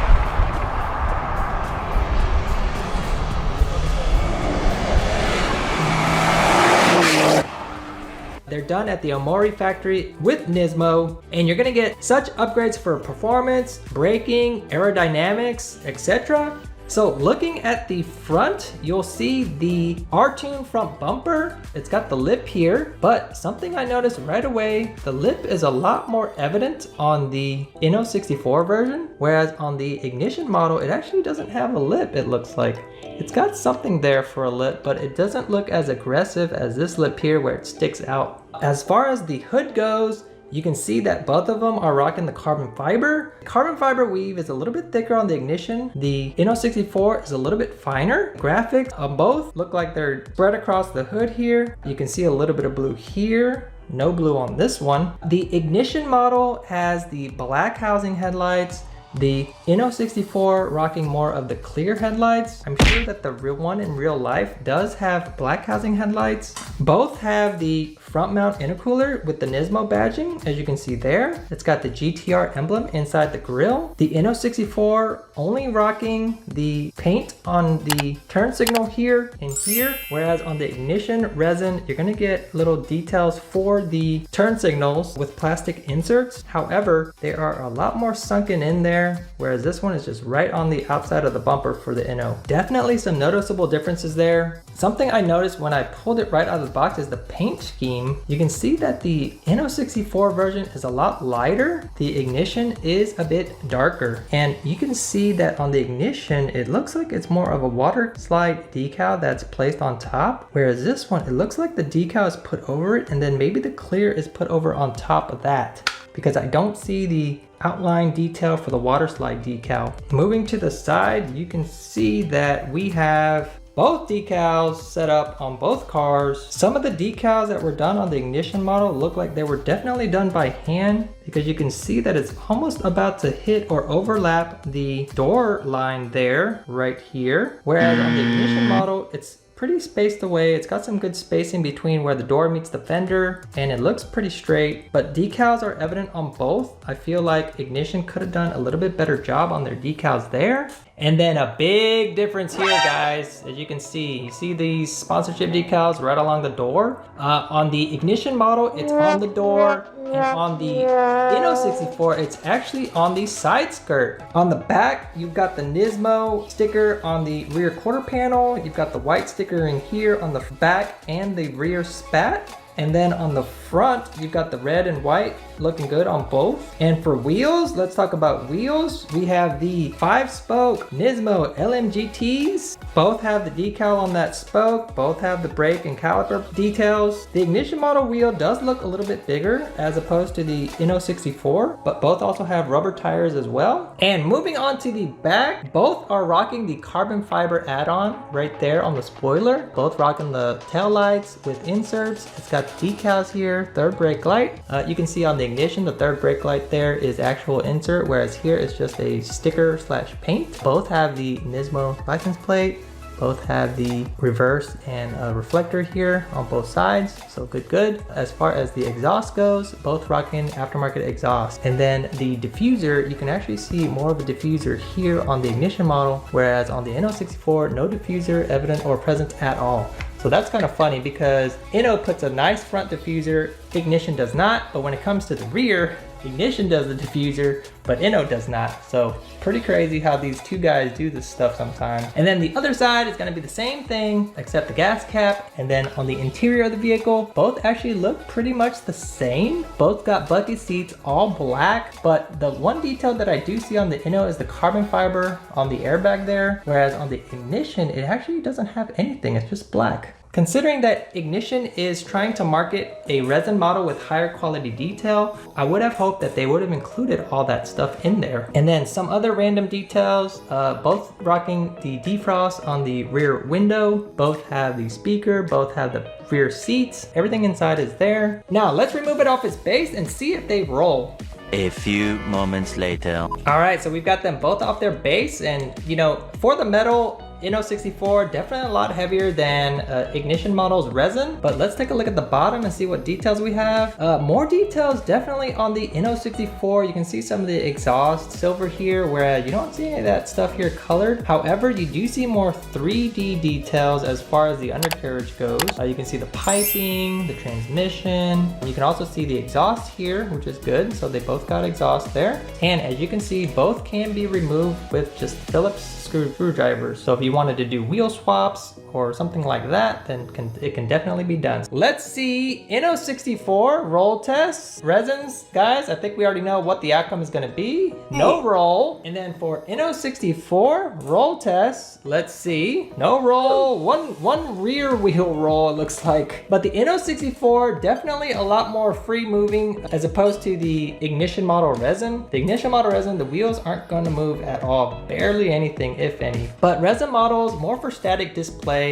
They're done at the Omori factory with Nismo, and you're gonna get such upgrades for performance, braking, aerodynamics, etc. So looking at the front, you'll see the R-Tune front bumper. It's got the lip here, but something I noticed right away, the lip is a lot more evident on the N064 version, whereas on the ignition model, it actually doesn't have a lip, it looks like. It's got something there for a lip, but it doesn't look as aggressive as this lip here where it sticks out. As far as the hood goes, you can see that both of them are rocking the carbon fiber. Carbon fiber weave is a little bit thicker on the ignition. The N064 is a little bit finer. Graphics on both look like they're spread across the hood here. You can see a little bit of blue here. No blue on this one. The ignition model has the black housing headlights. The N064 rocking more of the clear headlights. I'm sure that the real one in real life does have black housing headlights. Both have the front mount intercooler with the Nismo badging, as you can see there. It's got the GT-R emblem inside the grille. The N064 only rocking the paint on the turn signal here and here, whereas on the ignition resin, you're gonna get little details for the turn signals with plastic inserts. However, they are a lot more sunken in there, whereas this one is just right on the outside of the bumper for the N0. Definitely some noticeable differences there. Something I noticed when I pulled it right out of the box is the paint scheme. You can see that the N064 version is a lot lighter. The ignition is a bit darker. And you can see that on the ignition, it looks like it's more of a water slide decal that's placed on top. Whereas this one, it looks like the decal is put over it and then maybe the clear is put over on top of that, because I don't see the outline detail for the water slide decal. Moving to the side, you can see that we have both decals set up on both cars. Some of the decals that were done on the ignition model look like they were definitely done by hand, because you can see that it's almost about to hit or overlap the door line there, right here. Whereas on the ignition model, it's pretty spaced away. It's got some good spacing between where the door meets the fender, and it looks pretty straight, but decals are evident on both. I feel like ignition could have done a little bit better job on their decals there. And then a big difference here, guys, as you can see. You see these sponsorship decals right along the door? On the ignition model, it's on the door, and on the N064, it's actually on the side skirt. On the back, you've got the Nismo sticker on the rear quarter panel. You've got the white sticker in here on the back and the rear spat. And then on the front, you've got the red and white looking good on both. And for wheels, let's talk about wheels. We have the 5-spoke Nismo LMGTs. Both have the decal on that spoke. Both have the brake and caliper details. The ignition model wheel does look a little bit bigger as opposed to the Inno64, but both also have rubber tires as well. And moving on to the back, both are rocking the carbon fiber add-on right there on the spoiler. Both rocking the tail lights with inserts. It's got decals here, third brake light. You can see on the ignition, the third brake light there is actual insert, whereas here it's just a sticker / paint. Both have the Nismo license plate. Both have the reverse and reflector here on both sides, so good. As far as the exhaust goes, both rocking aftermarket exhaust. And then the diffuser, you can actually see more of a diffuser here on the ignition model, whereas on the Inno64, no diffuser evident or present at all. So that's kind of funny because Inno puts a nice front diffuser, ignition does not, but when it comes to the rear, ignition does the diffuser, but Inno does not. So pretty crazy how these two guys do this stuff sometimes. And then the other side is gonna be the same thing, except the gas cap. And then on the interior of the vehicle, both actually look pretty much the same. Both got bucket seats, all black, but the one detail that I do see on the Inno is the carbon fiber on the airbag there, whereas on the ignition, it actually doesn't have anything, it's just black. Considering that Ignition is trying to market a resin model with higher quality detail, I would have hoped that they would have included all that stuff in there. And then some other random details, both rocking the defrost on the rear window, both have the speaker, both have the rear seats, everything inside is there. Now let's remove it off its base and see if they roll. A few moments later. All right, so we've got them both off their base, and you know, for the metal, Inno64 definitely a lot heavier than Ignition model's resin, but let's take a look at the bottom and see what details we have. More details definitely on the Inno64. You can see some of the exhaust silver here, whereas you don't see any of that stuff here colored. However, you do see more 3D details as far as the undercarriage goes. You can see the piping, the transmission. You can also see the exhaust here, which is good. So they both got exhaust there. And as you can see, both can be removed with just Phillips screwdrivers. So if you wanted to do wheel swaps or something like that, then it can definitely be done. Let's see Inno64 roll tests. Resins, guys, I think we already know what the outcome is gonna be. No roll. And then for Inno64 roll tests, let's see. No roll, one rear wheel roll it looks like. But the Inno64 definitely a lot more free moving as opposed to the Ignition model resin. The Ignition model resin, the wheels aren't gonna move at all, barely anything, if any. But resin models, more for static display.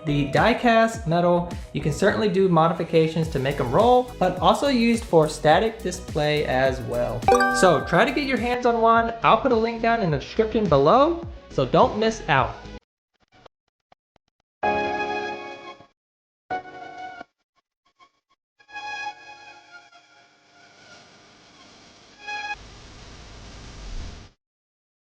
The diecast metal, you can certainly do modifications to make them roll, but also used for static display as well. So try to get your hands on one. I'll put a link down in the description below, so don't miss out.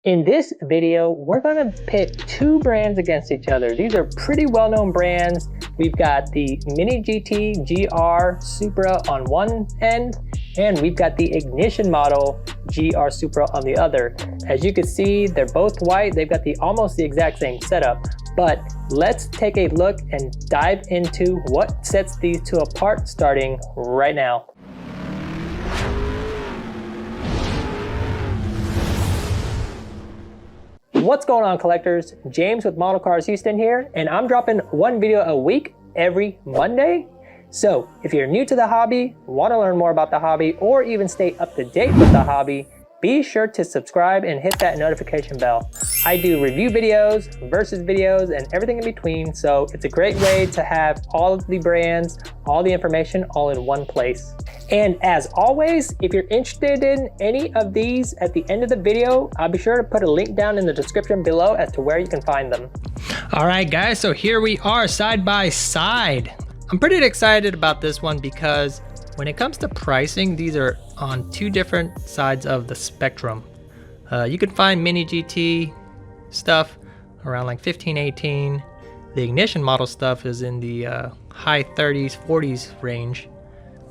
In this video, we're gonna pit two brands against each other. These are pretty well-known brands. We've got the Mini GT GR Supra on one end, and we've got the Ignition model GR Supra on the other. As you can see, they're both white. They've got almost the exact same setup. But let's take a look and dive into what sets these two apart starting right now. What's going on, collectors? James with Model Cars Houston here, and I'm dropping one video a week every Monday. So if you're new to the hobby, want to learn more about the hobby, or even stay up to date with the hobby, be sure to subscribe and hit that notification bell. I do review videos, versus videos, and everything in between, so it's a great way to have all of the brands, all the information all in one place. And as always, if you're interested in any of these at the end of the video, I'll be sure to put a link down in the description below as to where you can find them. All right, guys, so here we are side by side. I'm pretty excited about this one because when it comes to pricing, these are on two different sides of the spectrum. You can find Mini GT stuff around like 15, 18. The Ignition model stuff is in the high 30s, 40s range.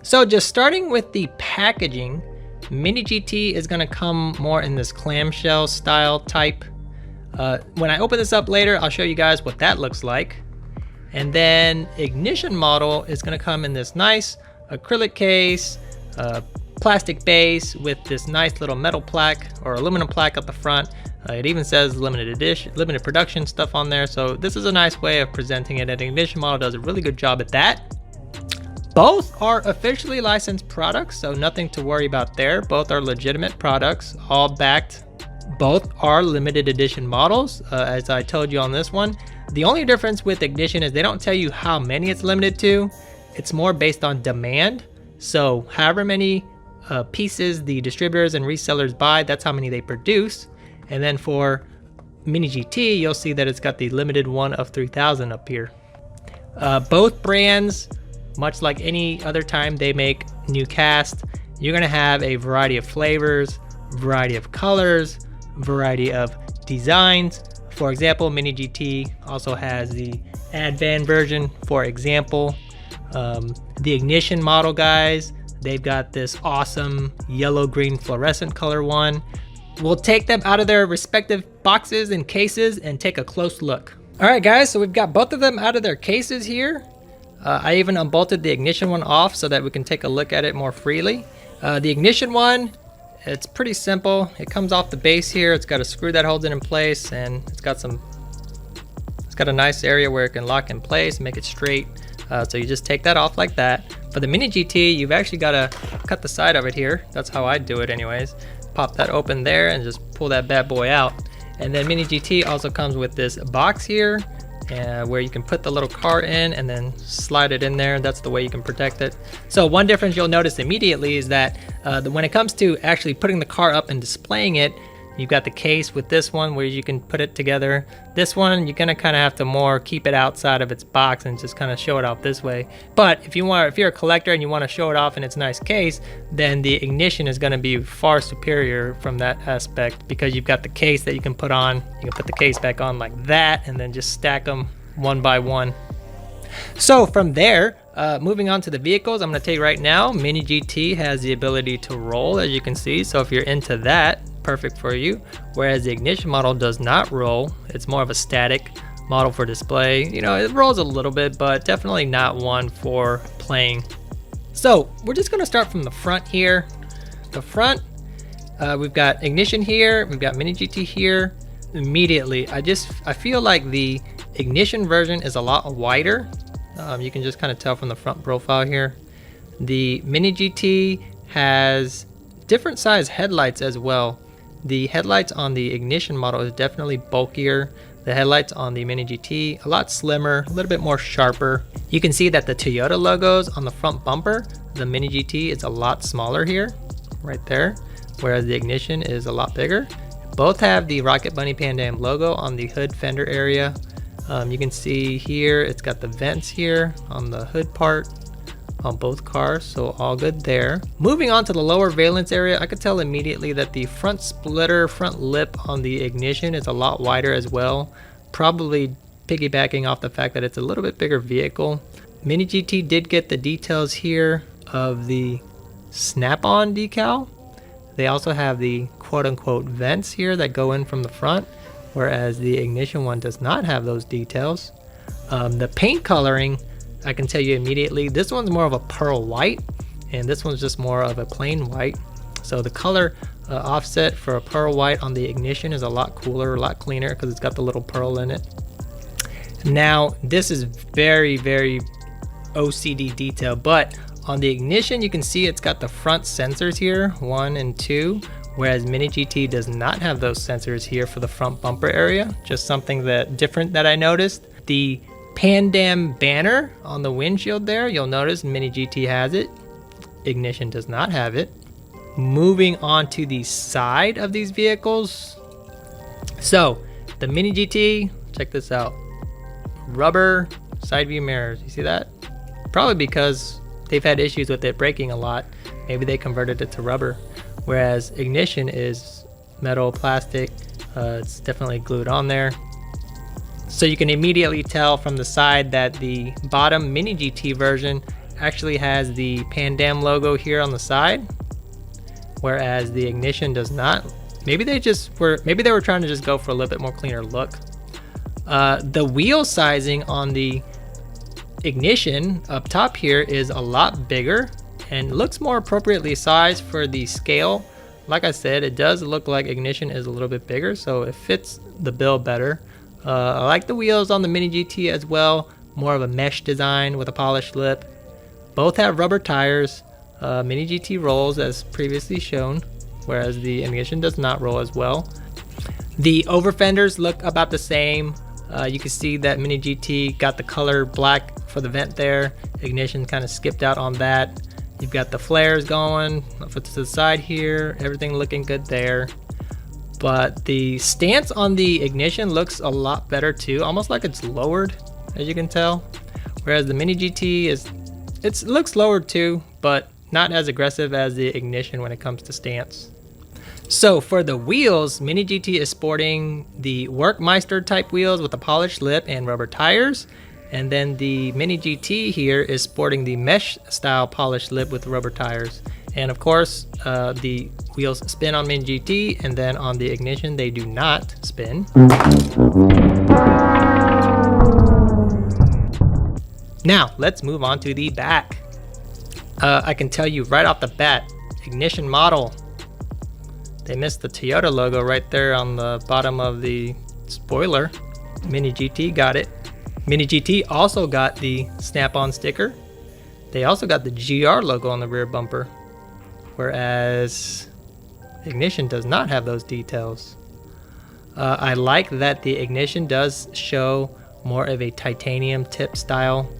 So just starting with the packaging, Mini GT is gonna come more in this clamshell style type. When I open this up later, I'll show you guys what that looks like. And then ignition model is going to come in this nice acrylic case, plastic base with this nice little metal plaque or aluminum plaque up the front. It even says limited edition, limited production stuff on there. So this is a nice way of presenting it. And ignition model does a really good job at that. Both are officially licensed products, so nothing to worry about there. Both are legitimate products, all backed. Both are limited edition models, as I told you on this one. The only difference with ignition is they don't tell you how many it's limited to. It's more based on demand. So however many pieces the distributors and resellers buy, that's how many they produce. And then for Mini GT, you'll see that it's got the limited one of 3,000 up here. Both brands, much like any other time they make new cast, you're gonna have a variety of flavors, variety of colors, variety of designs. For example, Mini GT also has the Advan version, for example. The ignition model guys, they've got this awesome yellow-green fluorescent color one. We'll take them out of their respective boxes and cases and take a close look. All right guys, so we've got both of them out of their cases here. I even unbolted the ignition one off so that we can take a look at it more freely. The ignition one, it's pretty simple. It comes off the base here. It's got a screw that holds it in place, and it's got a nice area where it can lock in place and make it straight. So you just take that off like that. For the Mini GT, you've actually got to cut the side of it here. That's how I do it anyways. Pop that open there and just pull that bad boy out. And then Mini GT also comes with this box here where you can put the little car in and then slide it in there. That's the way you can protect it. So one difference you'll notice immediately is that when it comes to actually putting the car up and displaying it, you've got the case with this one where you can put it together. This one, you're gonna kind of have to more keep it outside of its box and just kind of show it off this way. But if you're a collector and you want to show it off in its nice case, then the ignition is gonna be far superior from that aspect, because you've got the case that you can put on. You can put the case back on like that and then just stack them one by one. So from there, moving on to the vehicles, I'm gonna tell you right now, Mini GT has the ability to roll, as you can see. So if you're into that, perfect for you. Whereas the ignition model does not roll. It's more of a static model for display. You know, it rolls a little bit, but definitely not one for playing. So we're just gonna start from the front here. The front, we've got ignition here, we've got Mini GT here. Immediately, I feel like the ignition version is a lot wider. You can just kind of tell from the front profile here. The Mini GT has different size headlights as well. The headlights on the ignition model is definitely bulkier. The headlights on the Mini GT, a lot slimmer, a little bit more sharper. You can see that the Toyota logos on the front bumper, the Mini GT is a lot smaller here, right there, whereas the ignition is a lot bigger. Both have the Rocket Bunny Pan Am logo on the hood fender area. You can see here, it's got the vents here on the hood part on both cars, so all good there. Moving on to the lower valence area, I could tell immediately that the front splitter, front lip on the ignition is a lot wider as well, probably piggybacking off the fact that it's a little bit bigger vehicle. Mini GT did get the details here of the snap-on decal. They also have the quote-unquote vents here that go in from the front, whereas the ignition one does not have those details. The paint coloring, I can tell you immediately, this one's more of a pearl white, and this one's just more of a plain white. So the color offset for a pearl white on the ignition is a lot cooler, a lot cleaner, because it's got the little pearl in it. Now, this is very, very OCD detail, but on the ignition, you can see it's got the front sensors here, 1 and 2, whereas Mini GT does not have those sensors here for the front bumper area. Just something different that I noticed. The Pan Am banner on the windshield there, you'll notice Mini GT has it. Ignition does not have it. Moving on to the side of these vehicles. So the Mini GT, check this out. Rubber side view mirrors, you see that? Probably because they've had issues with it breaking a lot. Maybe they converted it to rubber. Whereas ignition is metal, plastic. It's definitely glued on there. So you can immediately tell from the side that the bottom Mini GT version actually has the Pan Am logo here on the side, whereas the ignition does not. Maybe they were trying to just go for a little bit more cleaner look. The wheel sizing on the ignition up top here is a lot bigger and looks more appropriately sized for the scale. Like I said, it does look like ignition is a little bit bigger, so it fits the bill better. I like the wheels on the Mini GT as well, more of a mesh design with a polished lip. Both have rubber tires. Mini GT rolls as previously shown, whereas the ignition does not roll as well. The over fenders look about the same. You can see that Mini GT got the color black for the vent there. Ignition kind of skipped out on that. You've got the flares going off to the side here, everything looking good there. But the stance on the ignition looks a lot better too, almost like it's lowered, as you can tell. Whereas the Mini GT it looks lowered too, but not as aggressive as the ignition when it comes to stance. So for the wheels, Mini GT is sporting the Workmeister type wheels with a polished lip and rubber tires. And then the Mini GT here is sporting the mesh style polished lip with rubber tires. And of course, the wheels spin on Mini GT, and then on the ignition, they do not spin. Now, let's move on to the back. I can tell you right off the bat, ignition model. They missed the Toyota logo right there on the bottom of the spoiler. Mini GT got it. Mini GT also got the snap-on sticker. They also got the GR logo on the rear bumper, whereas ignition does not have those details. I like that the ignition does show more of a titanium tip style,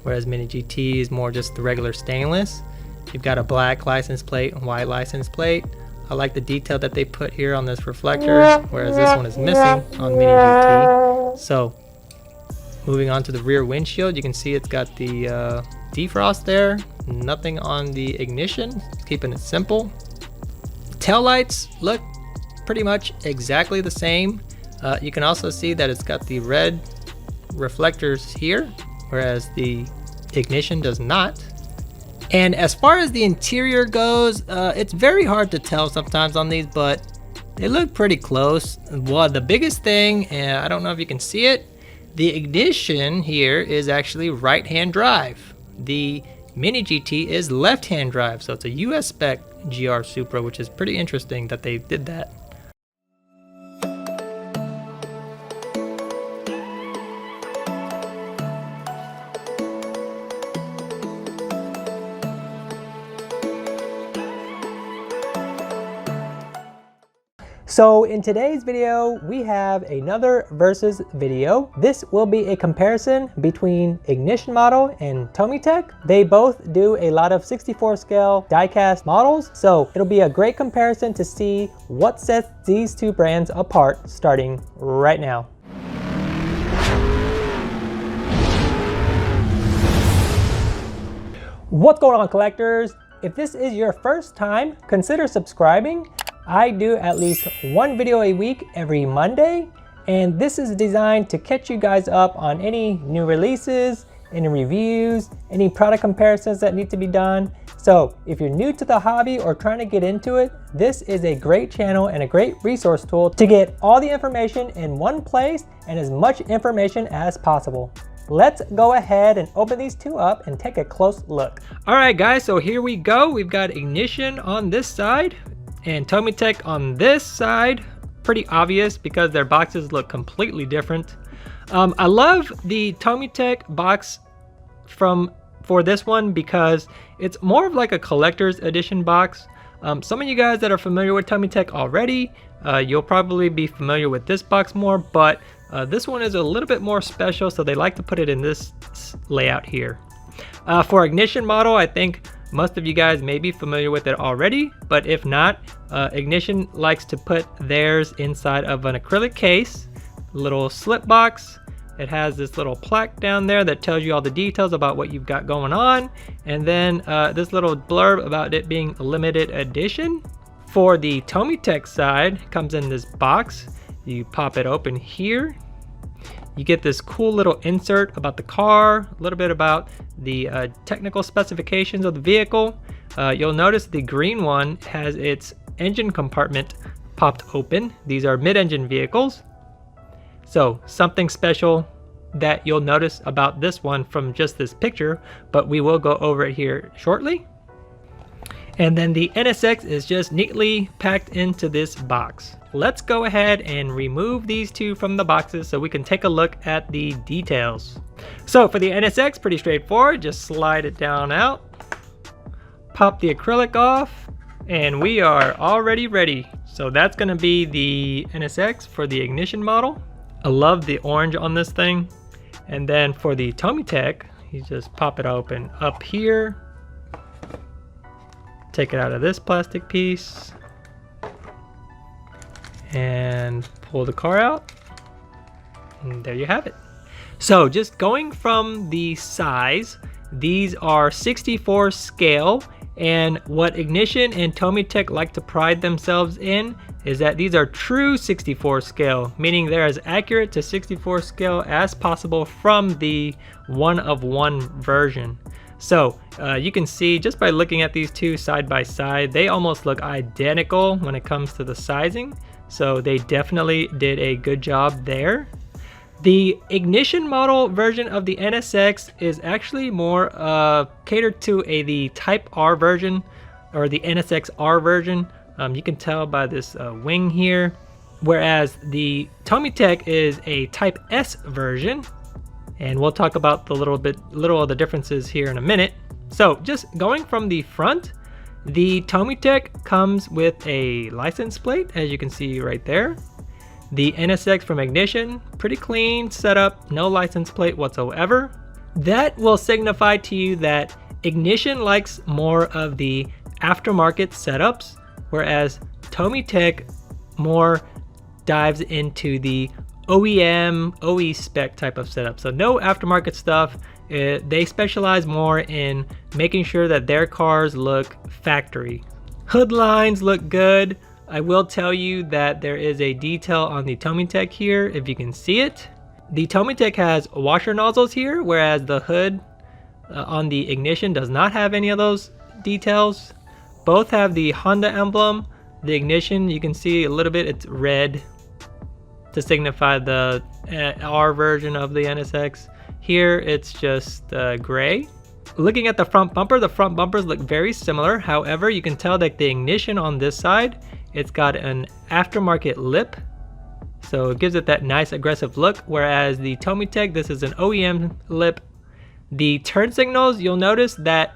whereas Mini GT is more just the regular stainless. You've got a black license plate and white license plate. I like the detail that they put here on this reflector, whereas this one is missing on Mini GT. So moving on to the rear windshield, you can see it's got the defrost there. Nothing on the ignition, keeping it simple. Tail lights look pretty much exactly the same. You can also see that it's got the red reflectors here, whereas the ignition does not. And as far as the interior goes, it's very hard to tell sometimes on these, but they look pretty close. Well, the biggest thing, and I don't know if you can see it, the ignition here is actually right-hand drive. The Mini GT is left-hand drive, so it's a US spec GR Supra, which is pretty interesting that they did that. So in today's video, we have another versus video. This will be a comparison between ignition model and Tomytec. They both do a lot of 64 scale diecast models, so it'll be a great comparison to see what sets these two brands apart starting right now. What's going on, collectors? If this is your first time, consider subscribing. I do at least one video a week every Monday, and this is designed to catch you guys up on any new releases, any reviews, any product comparisons that need to be done. So if you're new to the hobby or trying to get into it, this is a great channel and a great resource tool to get all the information in one place and as much information as possible. Let's go ahead and open these two up and take a close look. All right, guys, so here we go. We've got ignition on this side and Tomytec on this side. Pretty obvious because their boxes look completely different. I love the Tomytec box for this one because it's more of like a collector's edition box. Some of you guys that are familiar with Tomytec already, you'll probably be familiar with this box more, but this one is a little bit more special, so they like to put it in this layout here. For ignition model, I think most of you guys may be familiar with it already, but if not, Ignition likes to put theirs inside of an acrylic case, little slip box. It has this little plaque down there that tells you all the details about what you've got going on, and then this little blurb about it being a limited edition. For the Tomytec side, it comes in this box. You pop it open here. You get this cool little insert about the car, a little bit about the technical specifications of the vehicle. You'll notice the green one has its engine compartment popped open. These are mid-engine vehicles. So something special that you'll notice about this one from just this picture, but we will go over it here shortly. And then the NSX is just neatly packed into this box. Let's go ahead and remove these two from the boxes so we can take a look at the details. So for the NSX, pretty straightforward. Just slide it down out, pop the acrylic off, and we are already ready. So that's gonna be the NSX for the ignition model. I love the orange on this thing. And then for the Tomytec, you just pop it open up here, take it out of this plastic piece, and pull the car out, and there you have it. So just going from the size, these are 64 scale, and what Ignition and Tomytec like to pride themselves in is that these are true 64 scale, meaning they're as accurate to 64 scale as possible from the 1-of-1 version. So you can see just by looking at these two side by side, they almost look identical when it comes to the sizing. So they definitely did a good job there. The ignition model version of the NSX is actually more catered to the Type R version, or the NSX R version. You can tell by this wing here, whereas the Tomytec is a Type S version, and we'll talk about the little of the differences here in a minute. So just going from the front, the Tomytec comes with a license plate, as you can see right there. The NSX from Ignition, pretty clean setup, no license plate whatsoever. That will signify to you that Ignition likes more of the aftermarket setups, whereas Tomytec more dives into the OEM, OE spec type of setup. So no aftermarket stuff. They specialize more in making sure that their cars look factory. Hood lines look good. I will tell you that there is a detail on the Tomytec here, if you can see it. The Tomytec has washer nozzles here, whereas the hood on the Ignition does not have any of those details. Both have the Honda emblem. The Ignition, you can see a little bit, it's red to signify the R version of the NSX. Here it's just gray. Looking at the front bumpers look very similar. However, you can tell that the Ignition on this side, it's got an aftermarket lip, so it gives it that nice aggressive look, whereas the Tomytec, this is an OEM lip. The turn signals, you'll notice that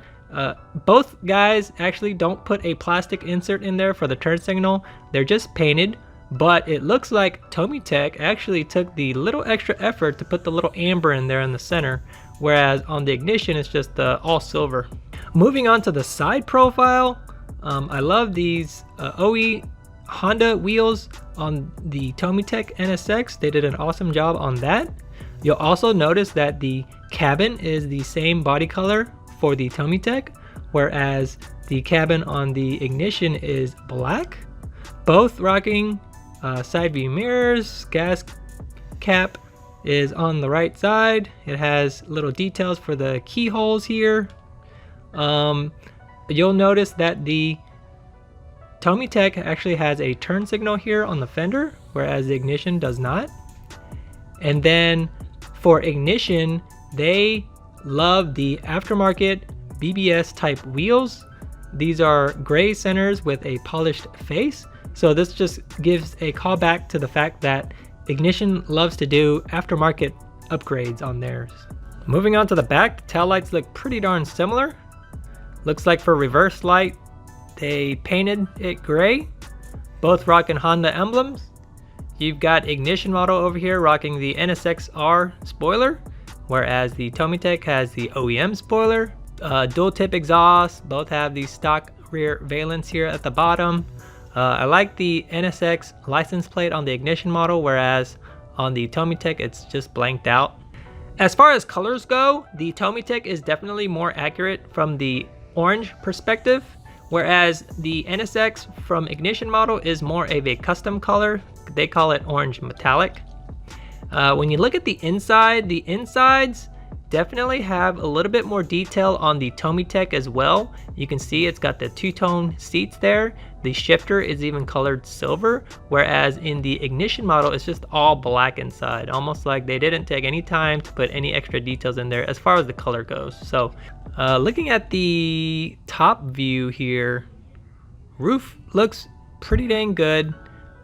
both guys actually don't put a plastic insert in there for the turn signal. They're just painted, but it looks like Tomytec actually took the little extra effort to put the little amber in there in the center, whereas on the Ignition it's just all silver. Moving on to the side profile, I love these OE Honda wheels on the Tomytec NSX. They did an awesome job on that. You'll also notice that the cabin is the same body color for the Tomytec, whereas the cabin on the Ignition is black. Both rocking side view mirrors. Gas cap is on the right side. It has little details for the keyholes here. You'll notice that the Tomytec actually has a turn signal here on the fender, whereas the Ignition does not. And then for Ignition, they love the aftermarket BBS type wheels. These are gray centers with a polished face. So this just gives a callback to the fact that Ignition loves to do aftermarket upgrades on theirs. Moving on to the back, the taillights look pretty darn similar. Looks like for reverse light, they painted it gray. Both rocking Honda emblems. You've got Ignition model over here rocking the NSX-R spoiler, whereas the Tomytec has the OEM spoiler. Dual tip exhaust, both have the stock rear valence here at the bottom. I like the NSX license plate on the Ignition model, whereas on the Tomytec it's just blanked out. As far as colors go, the Tomytec is definitely more accurate from the orange perspective, whereas the NSX from Ignition model is more of a custom color. They call it orange metallic. When you look at the insides definitely have a little bit more detail on the Tomytec as well. You can see it's got the two-tone seats there. The shifter is even colored silver, whereas in the ignition model, it's just all black inside, almost like they didn't take any time to put any extra details in there as far as the color goes. So looking at the top view here, roof looks pretty dang good.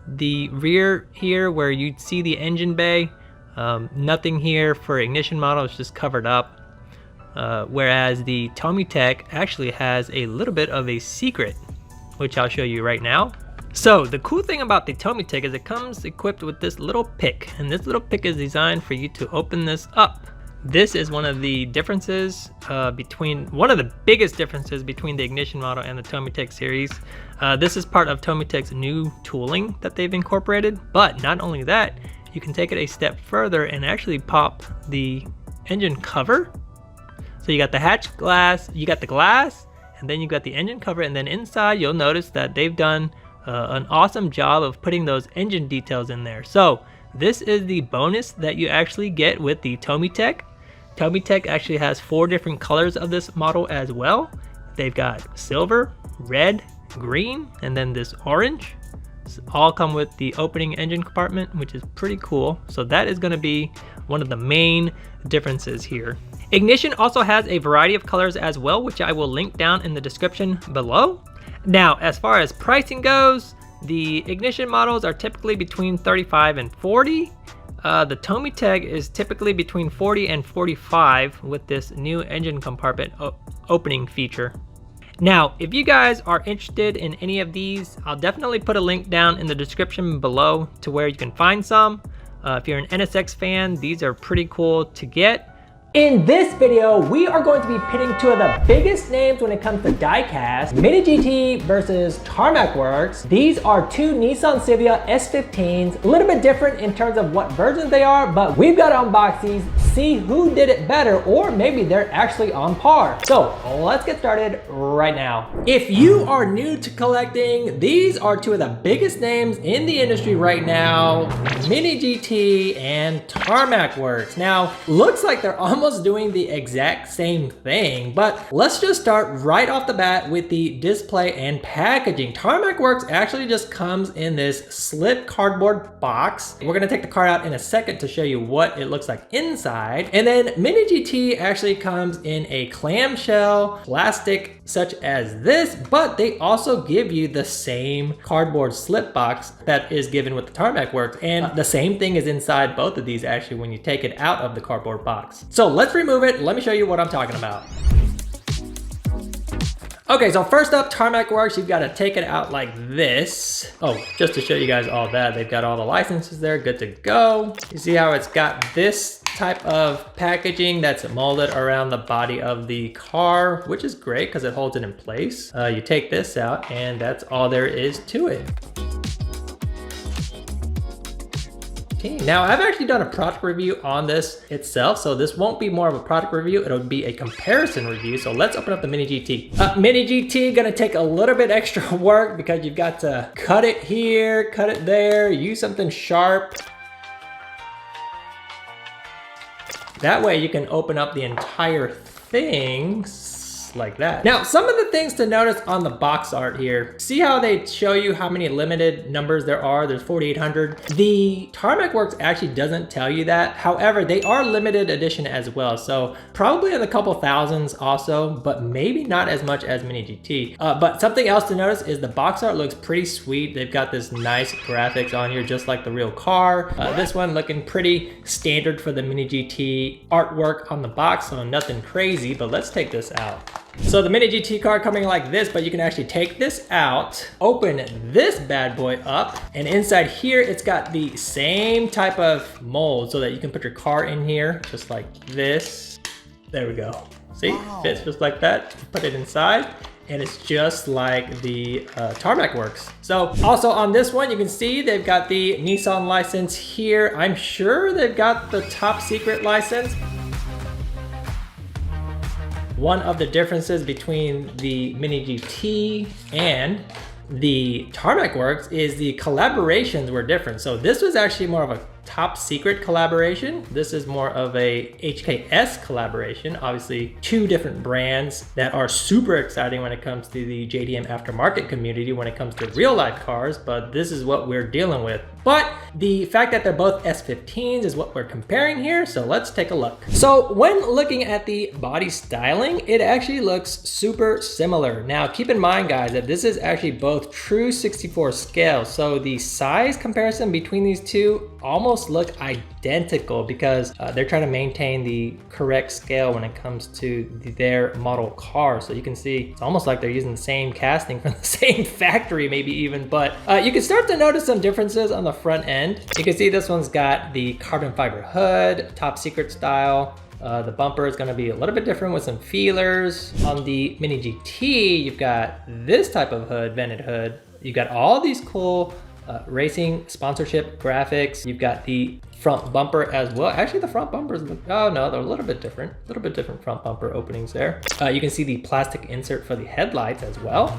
The rear here where you'd see the engine bay, nothing here for ignition model, it's just covered up. Whereas the Tomytec actually has a little bit of a secret, which I'll show you right now. So the cool thing about the Tomytec is it comes equipped with this little pick, and this little pick is designed for you to open this up. This is one of the differences one of the biggest differences between the ignition model and the Tomytec series. This is part of Tomytec's new tooling that they've incorporated, but not only that, you can take it a step further and actually pop the engine cover. So you got the hatch glass, you got the glass, and then you got the engine cover, and then inside you'll notice that they've done an awesome job of putting those engine details in there. So this is the bonus that you actually get with the Tomytec. Tomytec actually has 4 different colors of this model as well. They've got silver, red, green, and then this orange. All come with the opening engine compartment, which is pretty cool. So that is going to be one of the main differences here. Ignition also has a variety of colors as well, which I will link down in the description below. Now, as far as pricing goes, the ignition models are typically between 35 and 40. The Tomytec is typically between 40 and 45 with this new engine compartment opening feature. Now, if you guys are interested in any of these, I'll definitely put a link down in the description below to where you can find some. If you're an NSX fan, these are pretty cool to get. In this video, we are going to be pitting 2 of the biggest names when it comes to diecast, Mini GT versus Tarmac Works. These are 2 Nissan Silvia S15s, a little bit different in terms of what versions they are, but we've got to unbox these, see who did it better, or maybe they're actually on par. So let's get started right now. If you are new to collecting, these are 2 of the biggest names in the industry right now, Mini GT and Tarmac Works. Now, looks like they're almost doing the exact same thing, but let's just start right off the bat with the display and packaging. Tarmac Works actually just comes in this slip cardboard box. We're gonna take the card out in a second to show you what it looks like inside. And then Mini GT actually comes in a clamshell plastic such as this, but they also give you the same cardboard slip box that is given with the Tarmac Works. And the same thing is inside both of these actually when you take it out of the cardboard box. So let's remove it. Let me show you what I'm talking about. Okay, so first up, Tarmac Works, you've got to take it out like this. Oh, just to show you guys all that, they've got all the licenses there, good to go. You see how it's got this type of packaging that's molded around the body of the car, which is great because it holds it in place. You take this out and that's all there is to it. Okay, now I've actually done a product review on this itself, so this won't be more of a product review, it'll be a comparison review. So let's open up the Mini GT. Mini GT gonna take a little bit extra work because you've got to cut it here, cut it there, use something sharp. That way you can open up the entire thing like that. Now, some of the things to notice on the box art here. See how they show you how many limited numbers there are? There's 4,800. The Tarmac Works actually doesn't tell you that. However, they are limited edition as well. So probably in a couple thousands also, but maybe not as much as Mini GT. But something else to notice is the box art looks pretty sweet. They've got this nice graphics on here, just like the real car. This one looking pretty standard for the Mini GT artwork on the box, so nothing crazy, but let's take this out. So the Mini GT car coming like this, but you can actually take this out, open this bad boy up, and inside here, it's got the same type of mold so that you can put your car in here, just like this. There we go. See, fits just like that. Put it inside, and it's just like the Tarmac Works. So also on this one, you can see they've got the Nissan license here. I'm sure they've got the top secret license. One of the differences between the Mini GT and the Tarmac Works is the collaborations were different. So this was actually more of a Top Secret collaboration. This is more of a HKS collaboration. Obviously, two different brands that are super exciting when it comes to the JDM aftermarket community when it comes to real life cars, but this is what we're dealing with. But the fact that they're both S15s is what we're comparing here, so let's take a look. So when looking at the body styling, it actually looks super similar. Now keep in mind guys that this is actually both true 64 scale, so the size comparison between these two almost look identical because they're trying to maintain the correct scale when it comes to their model car. So you can see it's almost like they're using the same casting from the same factory maybe even, but you can start to notice some differences on the front end. You can see this one's got the carbon fiber hood, Top Secret style. The bumper is going to be a little bit different with some feelers. On the Mini GT, you've got this type of hood, vented hood. You've got all these cool racing sponsorship graphics. You've got the front bumper as well. Actually, the front bumpers look, oh no, they're a little bit different. A little bit different front bumper openings there. You can see the plastic insert for the headlights as well.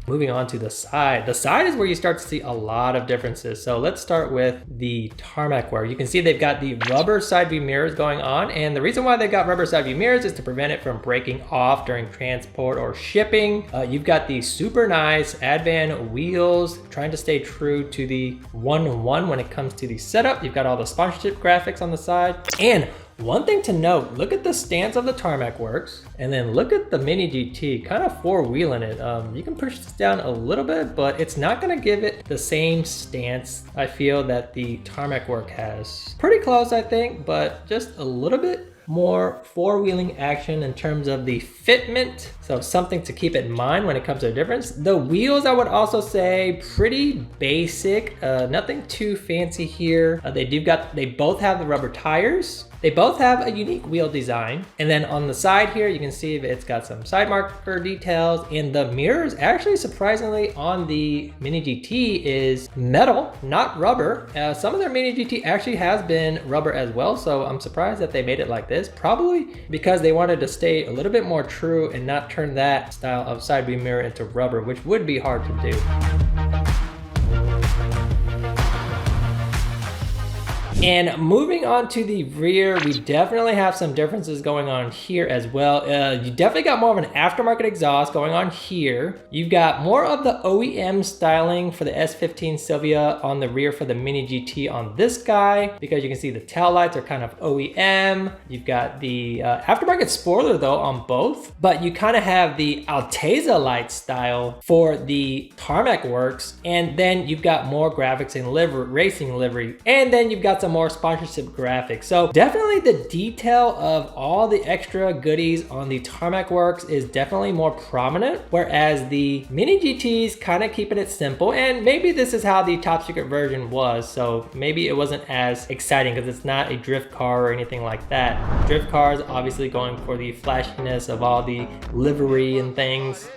Moving on to the side. The side is where you start to see a lot of differences. So let's start with the tarmac wear. You can see they've got the rubber side view mirrors going on. And the reason why they've got rubber side view mirrors is to prevent it from breaking off during transport or shipping. You've got the super nice Advan wheels, trying to stay true to the 1-1 when it comes to the setup. You've got all the sponsorship graphics on the side. And one thing to note, look at the stance of the tarmac works, and then look at the Mini GT, kind of four-wheeling it. You can push this down a little bit, but it's not gonna give it the same stance, I feel, that the tarmac work has. Pretty close, I think, but just a little bit more four-wheeling action in terms of the fitment. So something to keep in mind when it comes to the difference. The wheels, I would also say, pretty basic, nothing too fancy here. They both have the rubber tires. They both have a unique wheel design. And then on the side here, you can see it's got some side marker details, and the mirrors actually surprisingly on the Mini GT is metal, not rubber. Some of their Mini GT actually has been rubber as well. So I'm surprised that they made it like this, probably because they wanted to stay a little bit more true and not turn that style of side view mirror into rubber, which would be hard to do. And moving on to the rear, we definitely have some differences going on here as well. You definitely got more of an aftermarket exhaust going on here. You've got more of the OEM styling for the S15 Silvia on the rear for the Mini GT on this guy, because you can see the tail lights are kind of OEM. You've got the aftermarket spoiler though on both, but you kind of have the Alteza light style for the tarmac works, and then you've got more graphics in racing livery, and then you've got some more sponsorship graphics. So definitely the detail of all the extra goodies on the tarmac works is definitely more prominent, whereas the Mini GT's kind of keeping it simple. And maybe this is how the top secret version was, so maybe it wasn't as exciting because it's not a drift car or anything like that. Drift cars obviously going for the flashiness of all the livery and things.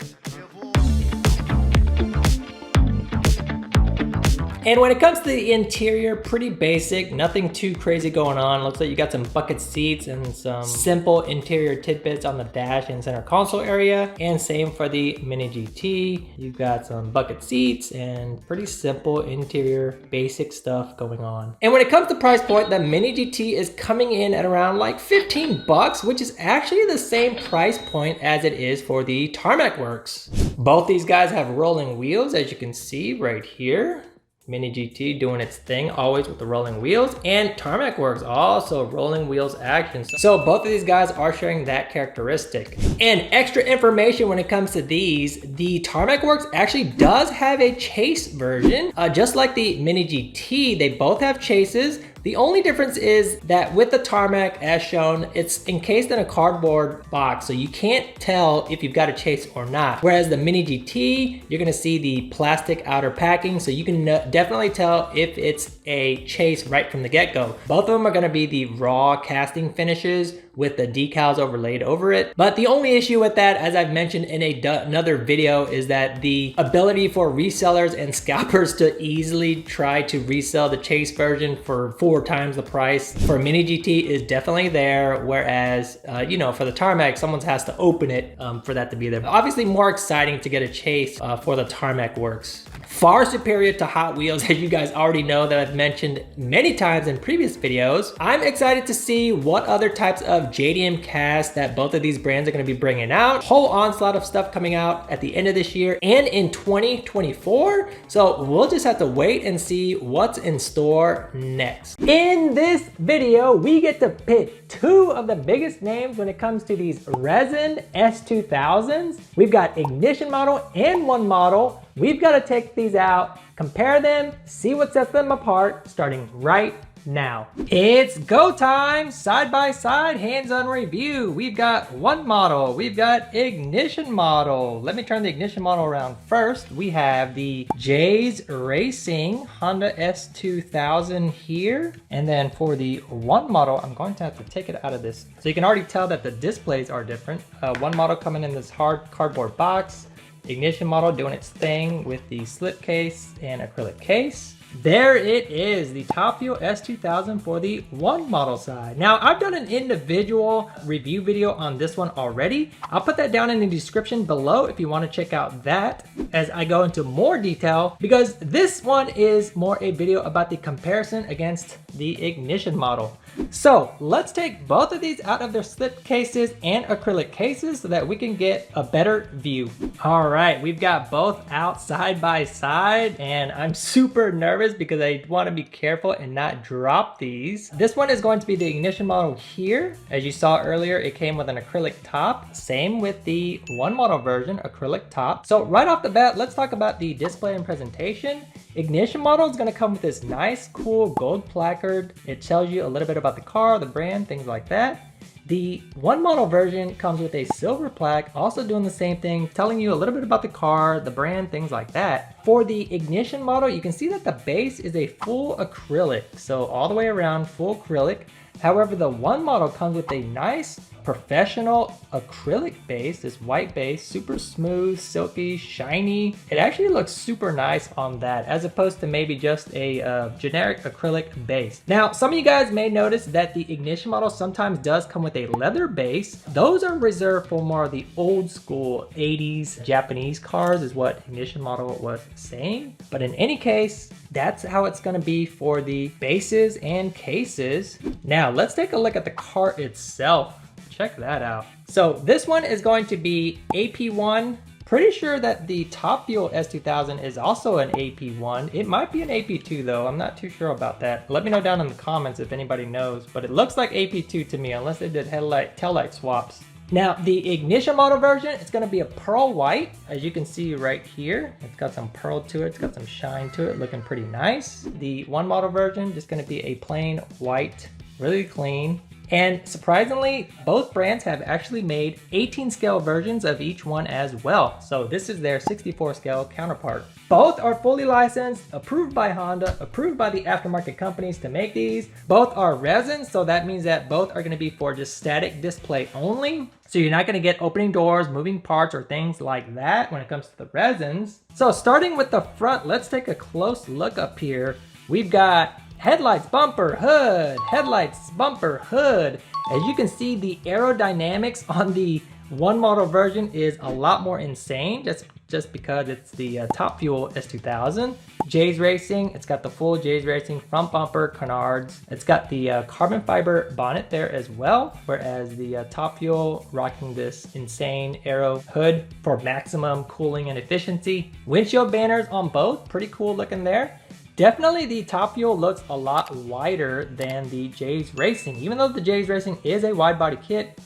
And when it comes to the interior, pretty basic, nothing too crazy going on. Looks like you got some bucket seats and some simple interior tidbits on the dash and center console area. And same for the Mini GT. You've got some bucket seats and pretty simple interior basic stuff going on. And when it comes to price point, the Mini GT is coming in at around like 15 bucks, which is actually the same price point as it is for the tarmac works. Both these guys have rolling wheels, as you can see right here. Mini GT doing its thing always with the rolling wheels, and tarmac works also rolling wheels action. So both of these guys are sharing that characteristic. And extra information when it comes to these, the tarmac works actually does have a chase version. Just like the Mini GT, they both have chases. The only difference is that with the tarmac, as shown, it's encased in a cardboard box, so you can't tell if you've got a chase or not. Whereas the Mini GT, you're gonna see the plastic outer packing, so you can definitely tell if it's a chase right from the get-go. Both of them are gonna be the raw casting finishes with the decals overlaid over it. But the only issue with that, as I've mentioned in another video, is that the ability for resellers and scalpers to easily try to resell the chase version for 4 times the price for Mini GT is definitely there, whereas you know, for the Tarmac, someone has to open it for that to be there. Obviously more exciting to get a chase for the Tarmac works. Far superior to Hot Wheels, as you guys already know that I've mentioned many times in previous videos. I'm excited to see what other types of JDM casts that both of these brands are going to be bringing out. Whole onslaught of stuff coming out at the end of this year and in 2024. So we'll just have to wait and see what's in store next. In this video, we get to pick 2 of the biggest names when it comes to these resin S2000s. We've got ignition model and one model. We've got to take these out, compare them, see what sets them apart, starting right now. It's go time, side by side, hands-on review. We've got one model, we've got ignition model. Let me turn the ignition model around first. We have the J's Racing Honda S2000 here. And then for the one model, I'm going to have to take it out of this. So you can already tell that the displays are different. One model coming in this hard cardboard box. Ignition model doing its thing with the slip case and acrylic case. There it is, the Top Fuel S2000 for the one model side. Now, I've done an individual review video on this one already. I'll put that down in the description below if you want to check out that as I go into more detail, because this one is more a video about the comparison against the ignition model. So let's take both of these out of their slip cases and acrylic cases so that we can get a better view. All right, we've got both out side by side, and I'm super nervous because I want to be careful and not drop these. This one is going to be the ignition model here. As you saw earlier, it came with an acrylic top. Same with the one model version, acrylic top. So right off the bat, let's talk about the display and presentation. Ignition model is going to come with this nice, cool gold placard. It tells you a little bit about the car, the brand, things like that. The one model version comes with a silver plaque, also doing the same thing, telling you a little bit about the car, the brand, things like that. For the ignition model, you can see that the base is a full acrylic, so all the way around full acrylic. However, the one model comes with a nice professional acrylic base, this white base, super smooth, silky, shiny. It actually looks super nice on that, as opposed to maybe just a generic acrylic base. Now, some of you guys may notice that the ignition model sometimes does come with a leather base. Those are reserved for more of the old school 80s Japanese cars, is what ignition model was saying. But in any case, that's how it's going to be for the bases and cases. Now, let's take a look at the car itself. Check that out. So this one is going to be AP1. Pretty sure that the Top Fuel S2000 is also an AP1. It might be an AP2 though. I'm not too sure about that. Let me know down in the comments if anybody knows, but it looks like AP2 to me, unless they did taillight swaps. Now, the ignition model version, it's going to be a pearl white, as you can see right here. It's got some pearl to it, it's got some shine to it, looking pretty nice. The one model version, just going to be a plain white, really clean. And surprisingly, both brands have actually made 18 scale versions of each one as well. So this is their 64 scale counterpart. Both are fully licensed, approved by Honda, approved by the aftermarket companies to make these. Both are resin, so that means that both are going to be for just static display only. So you're not going to get opening doors, moving parts, or things like that when it comes to the resins. So starting with the front, let's take a close look up here. We've got headlights, bumper, hood, headlights, bumper, hood. As you can see, the aerodynamics on the one model version is a lot more insane, just because it's the Top Fuel S2000. J's Racing, it's got the full J's Racing front bumper, canards. It's got the carbon fiber bonnet there as well, whereas the Top Fuel rocking this insane aero hood for maximum cooling and efficiency. Windshield banners on both, pretty cool looking there. Definitely the Top Fuel looks a lot wider than the J's Racing. Even though the J's Racing is a wide body kit,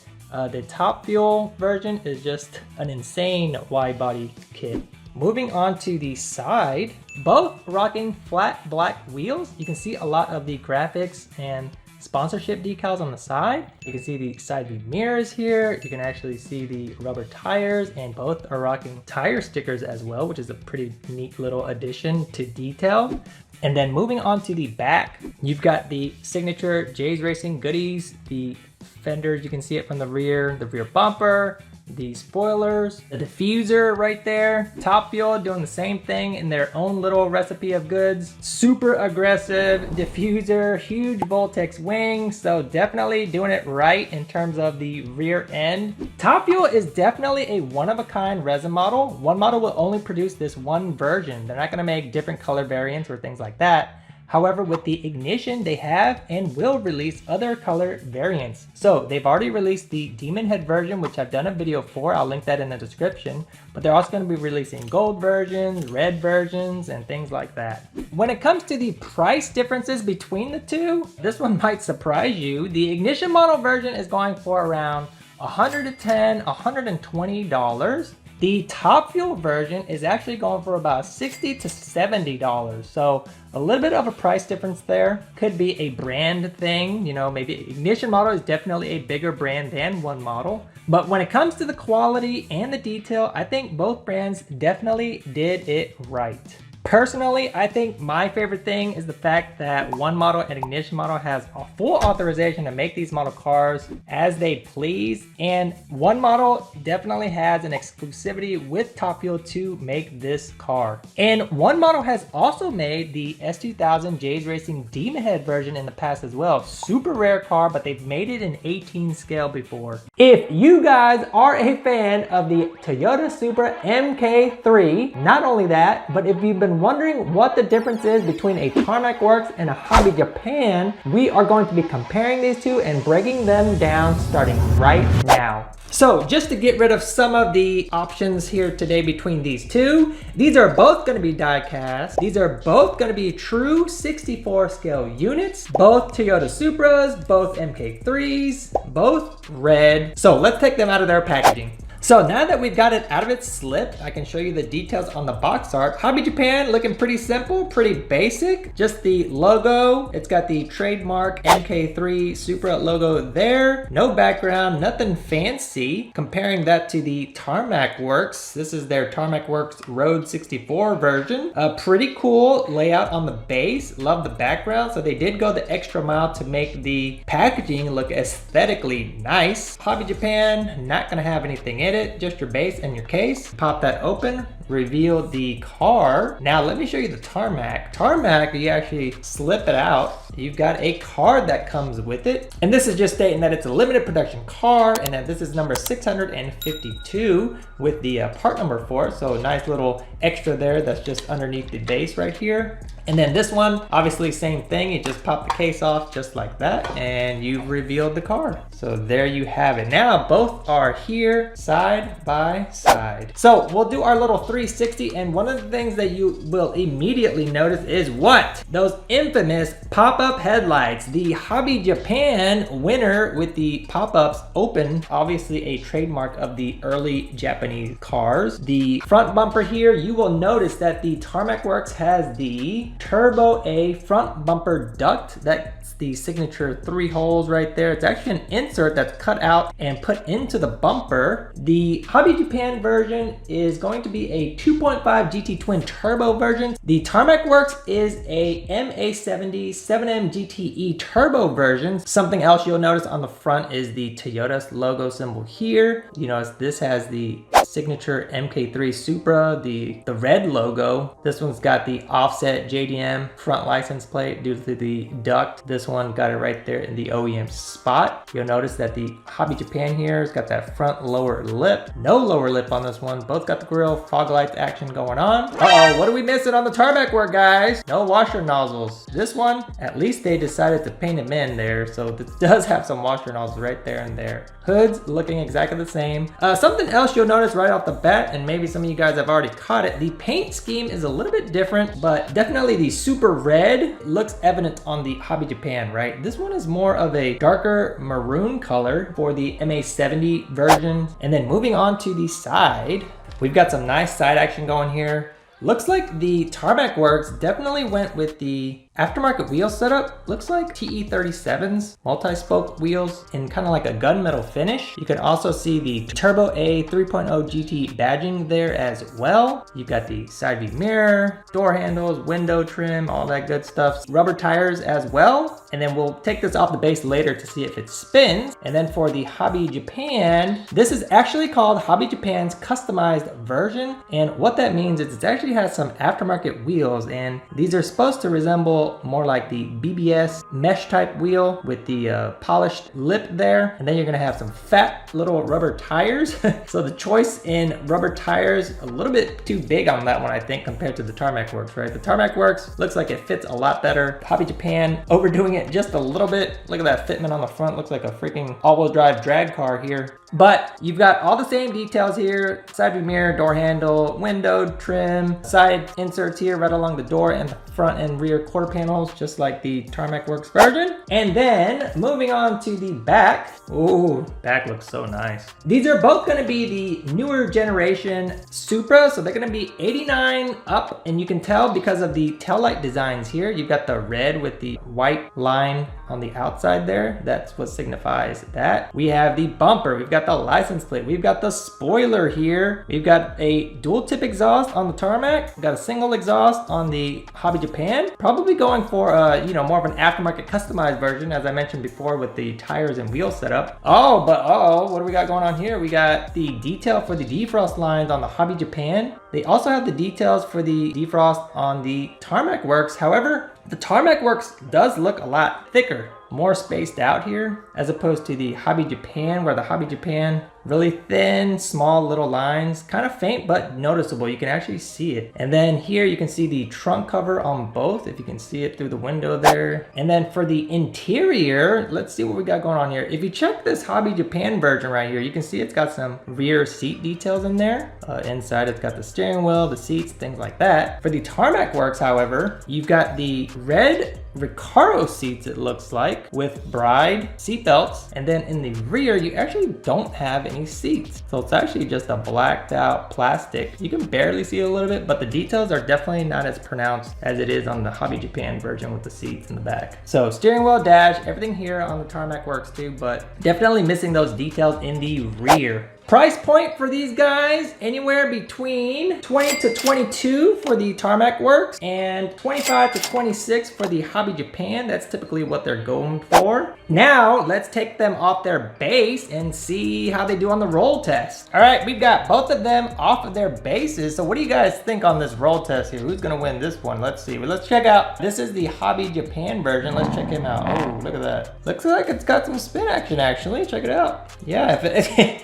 the Top Fuel version is just an insane wide body kit. Moving on to the side, both rocking flat black wheels. You can see a lot of the graphics and sponsorship decals on the side. You can see the side view mirrors here. You can actually see the rubber tires, and both are rocking tire stickers as well, which is a pretty neat little addition to detail. And then moving on to the back, you've got the signature J's Racing goodies, the fenders, you can see it from the rear bumper, the spoilers, the diffuser right there, Top Fuel doing the same thing in their own little recipe of goods, super aggressive diffuser, huge Voltex wing, so definitely doing it right in terms of the rear end. Top Fuel is definitely a one-of-a-kind resin model. One model will only produce this one version. They're not going to make different color variants or things like that. However, with the Ignition, they have and will release other color variants. So they've already released the Demon Head version, which I've done a video for. I'll link that in the description. But they're also going to be releasing gold versions, red versions, and things like that. When it comes to the price differences between the two, this one might surprise you. The Ignition model version is going for around $110, $120. The Top Fuel version is actually going for about $60 to $70. So a little bit of a price difference there. Could be a brand thing, you know, maybe Ignition model is definitely a bigger brand than one model. But when it comes to the quality and the detail, I think both brands definitely did it right. Personally, I think my favorite thing is the fact that one model and Ignition model has a full authorization to make these model cars as they please. And one model definitely has an exclusivity with Top Fuel to make this car. And one model has also made the S2000 J's Racing Demon Head version in the past as well. Super rare car, but they've made it in 18 scale before. If you guys are a fan of the Toyota Supra Mk3, not only that, but if you've been wondering what the difference is between a Tarmac Works and a Hobby Japan, we are going to be comparing these two and breaking them down starting right now. So just to get rid of some of the options here today between these two, these are both going to be die-cast. These are both going to be true 64 scale units, both Toyota Supras, both Mk3s, both red. So let's take them out of their packaging. So now that we've got it out of its slip, I can show you the details on the box art. Hobby Japan looking pretty simple, pretty basic. Just the logo. It's got the trademark Mk3 Supra logo there. No background, nothing fancy. Comparing that to the Tarmac Works. This is their Tarmac Works Road 64 version. A pretty cool layout on the base. Love the background. So they did go the extra mile to make the packaging look aesthetically nice. Hobby Japan, not gonna have anything in it, just your base and your case. Pop that open, reveal the car. Now let me show you the Tarmac. Tarmac, you actually slip it out. You've got a card that comes with it. And this is just stating that it's a limited production car and that this is number 652 with the part number for it. So nice little extra there that's just underneath the base right here. And then this one, obviously same thing. You just pop the case off just like that and you've revealed the car. So there you have it. Now both are here side by side. So we'll do our little 360, and one of the things that you will immediately notice is what? Those infamous pop-up headlights. The Hobby Japan winner with the pop-ups open, obviously a trademark of the early Japanese cars. The front bumper here, you will notice that the Tarmac Works has the Turbo A front bumper duct. That's the signature 3 holes right there. It's actually an insert that's cut out and put into the bumper. The Hobby Japan version is going to be a 2.5 GT twin turbo version. The Tarmac Works is a MA70 7M GTE turbo version. Something else you'll notice on the front is the Toyota logo symbol here. You notice this has the signature Mk3 Supra, the red logo. This one's got the offset JDM front license plate due to the duct. This one got it right there in the OEM spot. You'll notice that the Hobby Japan here has got that front lower lip. No lower lip on this one. Both got the grille fog lights action going on. Uh-oh, what are we missing on the Tarmac Work, guys? No washer nozzles. This one, at least they decided to paint them in there, so this does have some washer nozzles right there and there. Hoods looking exactly the same. Something else you'll notice right off the bat, and maybe some of you guys have already caught it, the paint scheme is a little bit different, but definitely the super red looks evident on the Hobby Japan, right? This one is more of a darker maroon color for the MA70 version. And then moving on to the side, we've got some nice side action going here. Looks like the Tarmac Works definitely went with the aftermarket wheel setup looks like TE37s, multi-spoke wheels in kind of like a gunmetal finish. You can also see the Turbo A 3.0 GT badging there as well. You've got the side view mirror, door handles, window trim, all that good stuff. Rubber tires as well. And then we'll take this off the base later to see if it spins. And then for the Hobby Japan, this is actually called Hobby Japan's customized version. And what that means is it actually has some aftermarket wheels, and these are supposed to resemble more like the BBS mesh type wheel with the polished lip there. And then you're gonna have some fat little rubber tires. So the choice in rubber tires, a little bit too big on that one, I think, compared to the Tarmac Works, right? The Tarmac Works looks like it fits a lot better. Hobby Japan overdoing it just a little bit. Look at that fitment on the front. Looks like a freaking all-wheel drive drag car here. But you've got all the same details here. Side view mirror, door handle, window trim, side inserts here right along the door, and the front and rear quarter panels, just like the Tarmac Works version. And then moving on to the back. Ooh, back looks so nice. These are both gonna be the newer generation Supra, so they're gonna be 89 up, and you can tell because of the taillight designs here. You've got the red with the white line on the outside there. That's what signifies that. We have the bumper, we've got the license plate, we've got the spoiler here, we've got a dual tip exhaust on the Tarmac, we've got a single exhaust on the Hobby Japan. Probably going for more of an aftermarket customized version, as I mentioned before, with the tires and wheel setup. Oh, but what do we got going on here? We got the detail for the defrost lines on the Hobby Japan. They also have the details for the defrost on the Tarmac Works. However, the Tarmac Works does look a lot thicker, more spaced out here, as opposed to the Hobby Japan, where the Hobby Japan, really thin, small little lines, kind of faint, but noticeable. You can actually see it. And then here you can see the trunk cover on both, if you can see it through the window there. And then for the interior, let's see what we got going on here. If you check this Hobby Japan version right here, you can see it's got some rear seat details in there. Inside it's got the steering wheel, the seats, things like that. For the Tarmac Works, however, you've got the red Recaro seats, it looks like, with Bride seat belts. And then in the rear, you actually don't have any seats. So it's actually just a blacked out plastic. You can barely see it a little bit, but the details are definitely not as pronounced as it is on the Hobby Japan version with the seats in the back. So steering wheel, dash, everything here on the Tarmac Works too, but definitely missing those details in the rear. Price point for these guys, anywhere between 20 to 22 for the Tarmac Works and 25 to 26 for the Hobby Japan. That's typically what they're going for. Now, let's take them off their base and see how they do on the roll test. All right, we've got both of them off of their bases. So what do you guys think on this roll test here? Who's gonna win this one? Let's see. Well, let's check out. This is the Hobby Japan version. Let's check him out. Oh, look at that. Looks like it's got some spin action, actually. Check it out. Yeah,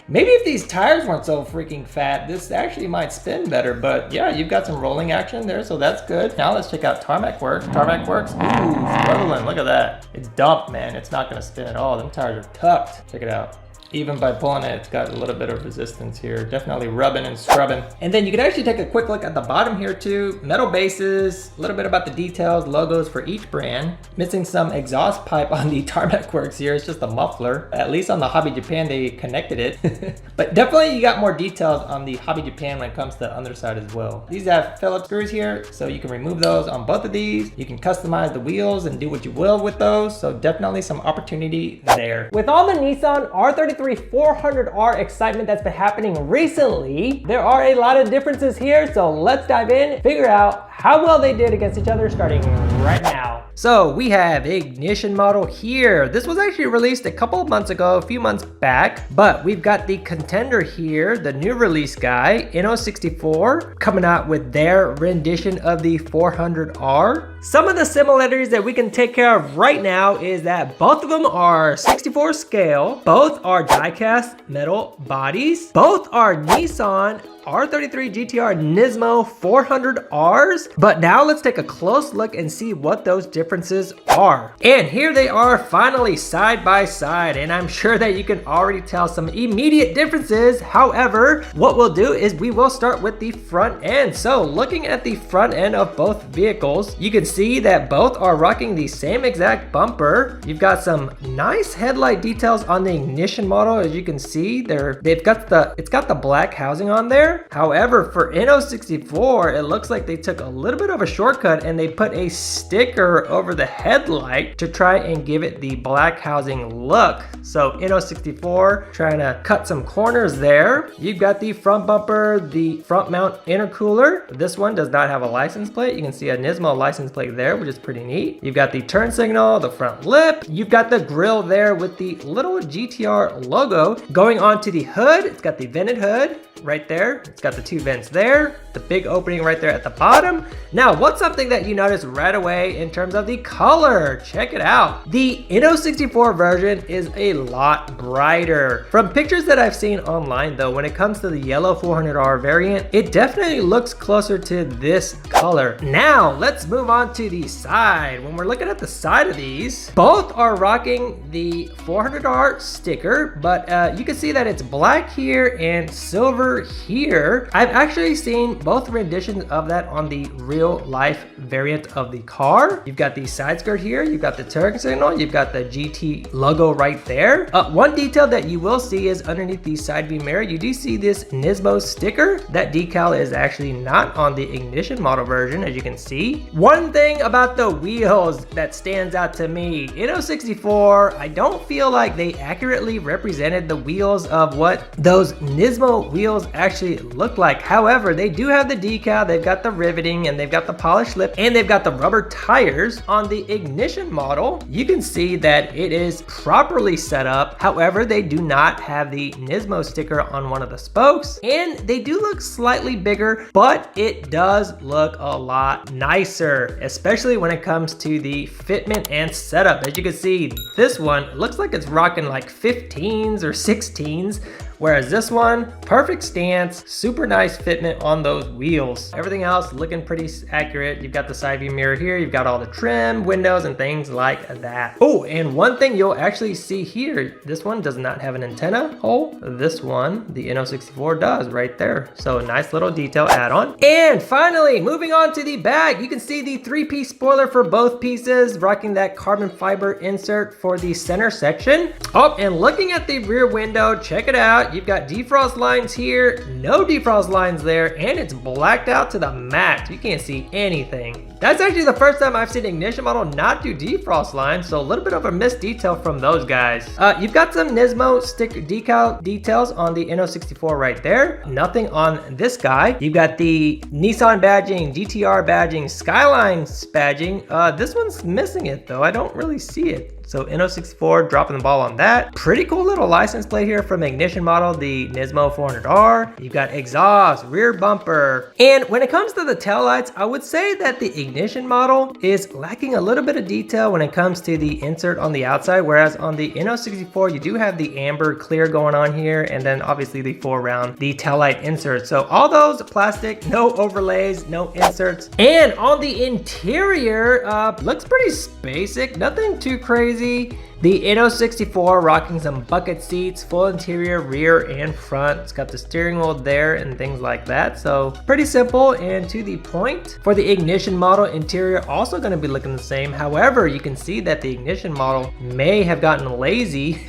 maybe if these tires weren't so freaking fat, this actually might spin better, but yeah, you've got some rolling action there, so that's good. Now let's check out Tarmac Works. Tarmac Works, ooh, struggling, look at that. It's dumped, man, it's not gonna spin at all. Them tires are tucked. Check it out. Even by pulling it, it's got a little bit of resistance here. Definitely rubbing and scrubbing. And then you can actually take a quick look at the bottom here too. Metal bases, a little bit about the details, logos for each brand. Missing some exhaust pipe on the Tarmac Works here. It's just a muffler. At least on the Hobby Japan, they connected it. But definitely you got more details on the Hobby Japan when it comes to the underside as well. These have Phillips screws here, so you can remove those on both of these. You can customize the wheels and do what you will with those. So definitely some opportunity there. With all the Nissan R34 400R excitement that's been happening recently, there are a lot of differences here, so let's dive in, figure out how well they did against each other starting right now. So we have ignition model here. This was actually released a couple of months ago, a few months back, but we've got the contender here, the new release guy, Inno64, coming out with their rendition of the 400R. Some of the similarities that we can take care of right now is that both of them are 64 scale, both are diecast metal bodies, both are Nissan R33 GT-R Nismo 400Rs. But now let's take a close look and see what those differences are. And here they are finally side by side, and I'm sure that you can already tell some immediate differences. However, what we'll do is we will start with the front end. So looking at the front end of both vehicles, you can see that both are rocking the same exact bumper. You've got some nice headlight details on the ignition model. As you can see, it's got the black housing on there. there. However, for N064, it looks like they took a little bit of a shortcut and they put a sticker over the headlight to try and give it the black housing look. So N064 trying to cut some corners there. You've got the front bumper, the front mount intercooler. This one does not have a license plate. You can see a Nismo license plate there, which is pretty neat. You've got the turn signal, the front lip. You've got the grille there with the little GT-R logo. Going on to the hood, it's got the vented hood right there. It's got the 2 vents there, the big opening right there at the bottom. Now, what's something that you notice right away in terms of the color? Check it out. The N064 version is a lot brighter. From pictures that I've seen online though, when it comes to the yellow 400R variant, it definitely looks closer to this color. Now, let's move on to the side. When we're looking at the side of these, both are rocking the 400R sticker, but you can see that it's black here and silver here. I've actually seen both renditions of that on the real life variant of the car. You've got the side skirt here, you've got the turn signal, you've got the GT logo right there. One detail that you will see is underneath the side view mirror, you do see this Nismo sticker. That decal is actually not on the ignition model version, as you can see. One thing about the wheels that stands out to me, N064, I don't feel like they accurately represented the wheels of what those Nismo wheels actually look like. However, they do have the decal, they've got the riveting, and they've got the polished lip, and they've got the rubber tires. On the ignition model, you can see that it is properly set up. However, they do not have the Nismo sticker on one of the spokes, and they do look slightly bigger, but it does look a lot nicer, especially when it comes to the fitment and setup. As you can see, this one looks like it's rocking like 15s or 16s. Whereas this one, perfect stance, super nice fitment on those wheels. Everything else looking pretty accurate. You've got the side view mirror here, you've got all the trim, windows, and things like that. Oh, and one thing you'll actually see here, this one does not have an antenna hole. This one, the N064 does right there. So a nice little detail add-on. And finally, moving on to the back, you can see the 3-piece spoiler for both pieces, rocking that carbon fiber insert for the center section. Oh, and looking at the rear window, check it out. You've got defrost lines here, no defrost lines there, and it's blacked out to the max. You can't see anything. That's actually the first time I've seen ignition model not do defrost lines, so a little bit of a missed detail from those guys. You've got some Nismo sticker decal details on the N064 right there. Nothing on this guy. You've got the Nissan badging, GT-R badging, Skyline badging. This one's missing it though. I don't really see it. So N064 dropping the ball on that. Pretty cool little license plate here from ignition model, the Nismo 400R. You've got exhaust, rear bumper. And when it comes to the taillights, I would say that the ignition model is lacking a little bit of detail when it comes to the insert on the outside, whereas on the N064, you do have the amber clear going on here, and then obviously the 4-round, the taillight insert. So all those plastic, no overlays, no inserts. And on the interior, looks pretty basic, nothing too crazy. The N064 rocking some bucket seats, full interior, rear and front. It's got the steering wheel there and things like that. So pretty simple and to the point. For the ignition model, interior also going to be looking the same. However, you can see that the ignition model may have gotten lazy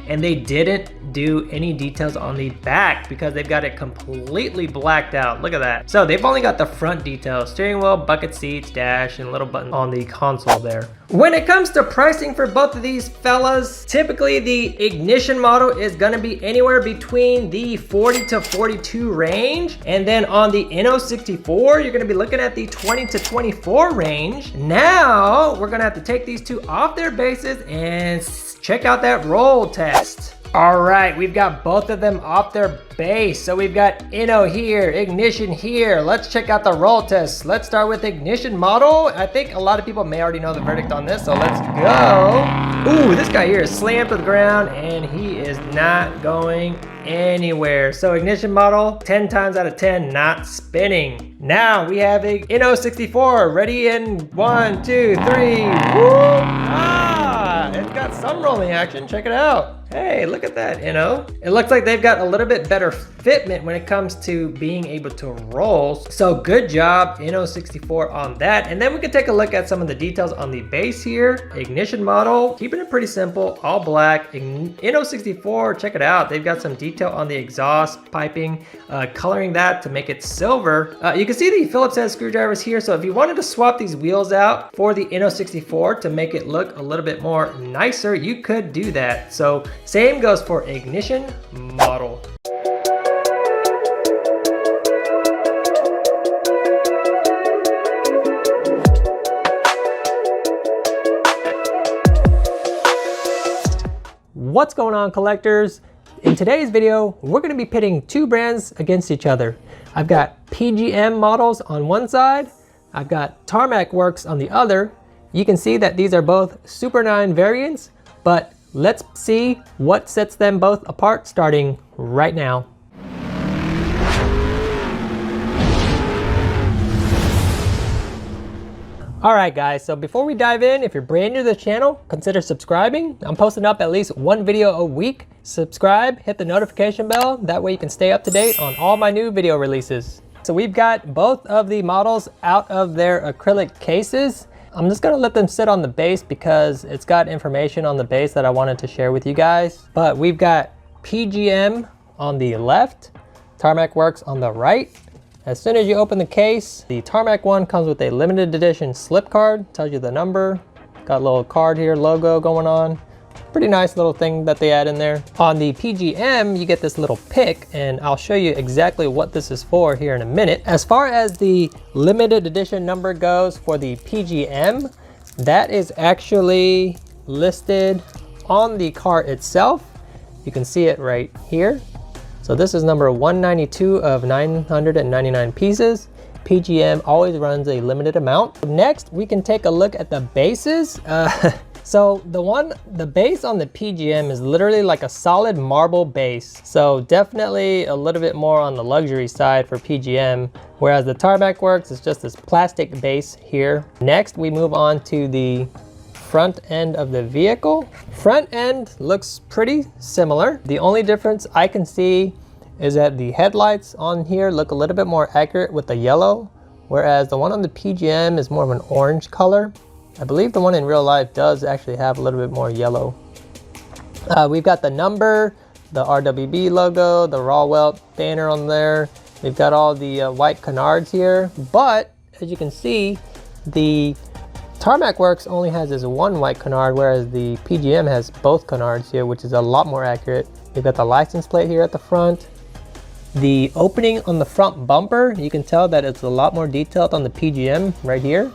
and they didn't do any details on the back because they've got it completely blacked out. Look at that. So they've only got the front details, steering wheel, bucket seats, dash, and little button on the console there. When it comes to pricing for both of these fellas, typically the ignition model is gonna be anywhere between the 40 to 42 range. And then on the N064, you're gonna be looking at the 20 to 24 range. Now, we're gonna have to take these two off their bases and check out that roll test. All right, we've got both of them off their base. So we've got Inno here, ignition here. Let's check out the roll test. Let's start with ignition model. I think a lot of people may already know the verdict on this, so let's go. Ooh, this guy here is slammed to the ground and he is not going anywhere. So ignition model, 10 times out of 10, not spinning. Now we have a N064 ready in 1, 2, 3. Woo! It's got some rolling action. Check it out. Hey, look at that, you know? It looks like they've got a little bit better fitment when it comes to being able to roll. So good job, Inno64 on that. And then we can take a look at some of the details on the base here. Ignition model, keeping it pretty simple, all black. Inno64, check it out. They've got some detail on the exhaust piping, coloring that to make it silver. You can see the Phillips head screwdrivers here. So if you wanted to swap these wheels out for the Inno64 to make it look a little bit more nicer, you could do that. So same goes for ignition model. What's going on, collectors? In today's video, we're going to be pitting two brands against each other. I've got PGM models on one side, I've got Tarmac Works on the other. You can see that these are both Super 9 variants, but let's see what sets them both apart starting right now. Alright guys, so before we dive in, if you're brand new to the channel, consider subscribing. I'm posting up at least one video a week. Subscribe, hit the notification bell, that way you can stay up to date on all my new video releases. So we've got both of the models out of their acrylic cases. I'm just gonna let them sit on the base because it's got information on the base that I wanted to share with you guys. But we've got PGM on the left, Tarmac Works on the right. As soon as you open the case, the Tarmac one comes with a limited edition slip card, tells you the number. Got a little card here, logo going on. Pretty nice little thing that they add in there. On the PGM, you get this little pick, and I'll show you exactly what this is for here in a minute. As far as the limited edition number goes for the PGM, that is actually listed on the car itself. You can see it right here. So this is number 192 of 999 pieces. PGM always runs a limited amount. Next, we can take a look at the bases. So the base on the PGM is literally like a solid marble base. So definitely a little bit more on the luxury side for PGM, whereas the Tarmac Works is just this plastic base here. Next, we move on to the front end of the vehicle. Front end looks pretty similar. The only difference I can see is that the headlights on here look a little bit more accurate with the yellow, whereas the one on the PGM is more of an orange color. I believe the one in real life does actually have a little bit more yellow. We've got the number, the RWB logo, the raw welt banner on there. We've got all the white canards here, but as you can see, the Tarmac Works only has this one white canard, whereas the PGM has both canards here, which is a lot more accurate. We've got the license plate here at the front. The opening on the front bumper, you can tell that it's a lot more detailed on the PGM right here.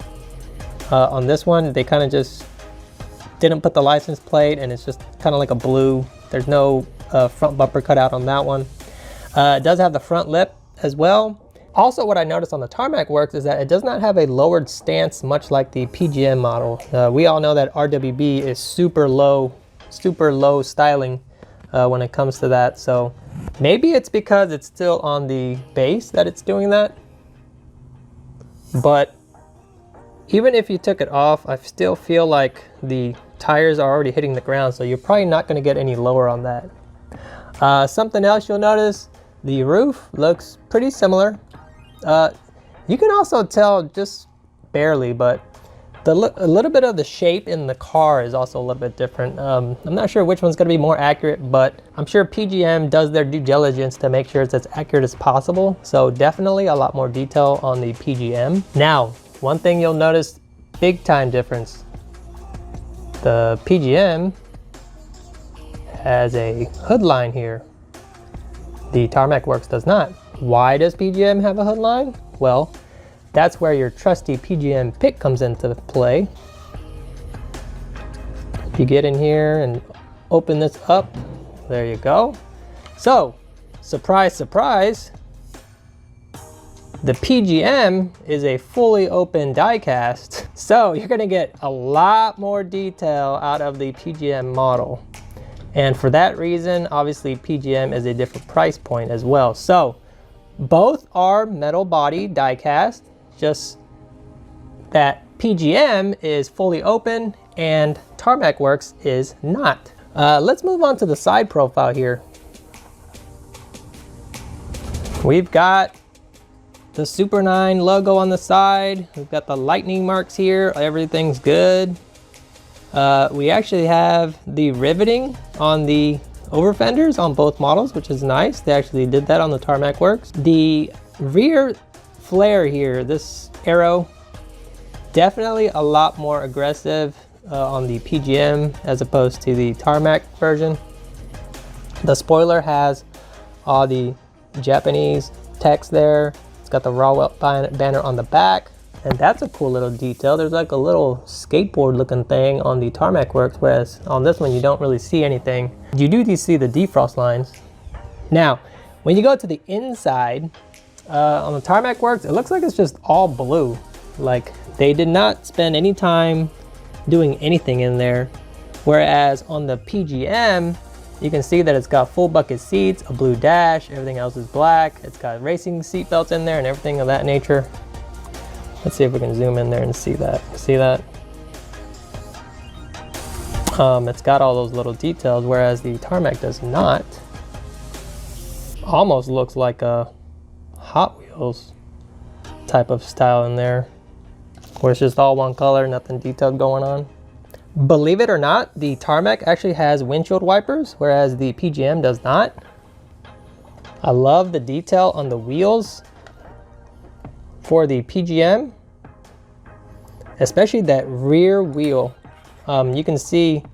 On this one, they kind of just didn't put the license plate, and it's just kind of like a blue. There's no front bumper cutout on that one. It does have the front lip as well. Also, what I noticed on the Tarmac Works is that it does not have a lowered stance, much like the PGM model. We all know that RWB is super low styling when it comes to that. So maybe it's because it's still on the base that it's doing that. But even if you took it off, I still feel like the tires are already hitting the ground, so you're probably not going to get any lower on that. Something else you'll notice, the roof looks pretty similar. You can also tell just barely, but a little bit of the shape in the car is also a little bit different. I'm not sure which one's going to be more accurate, but I'm sure PGM does their due diligence to make sure it's as accurate as possible. So definitely a lot more detail on the PGM. Now, one thing you'll notice, big time difference. The PGM has a hood line here. The Tarmac Works does not. Why does PGM have a hood line? Well, that's where your trusty PGM pick comes into play. If you get in here and open this up, there you go. So, surprise, surprise, the PGM is a fully open diecast. So you're gonna get a lot more detail out of the PGM model. And for that reason, obviously PGM is a different price point as well. So both are metal body diecast, just that PGM is fully open and Tarmac Works is not. Let's move on to the side profile here. We've got the Super 9 logo on the side. We've got the lightning marks here. Everything's good. We actually have the riveting on the over fenders on both models, which is nice. They actually did that on the Tarmac Works. The rear flare here, this arrow, definitely a lot more aggressive on the PGM as opposed to the Tarmac version. The spoiler has all the Japanese text there. It's got the raw banner on the back, and that's a cool little detail. There's like a little skateboard looking thing on the Tarmac Works, whereas on this one you don't really see anything. You do see the defrost lines. Now, when you go to the inside, on the Tarmac Works, it looks like it's just all blue. Like they did not spend any time doing anything in there. Whereas on the PGM, you can see that it's got full bucket seats, a blue dash, everything else is black. It's got racing seat belts in there and everything of that nature. Let's see if we can zoom in there and see that. See that? It's got all those little details, whereas the Tarmac does not. Almost looks like a Hot Wheels type of style in there, where it's just all one color, nothing detailed going on. Believe it or not, the Tarmac actually has windshield wipers, whereas the PGM does not. I love the detail on the wheels for the PGM, especially that rear wheel. You can see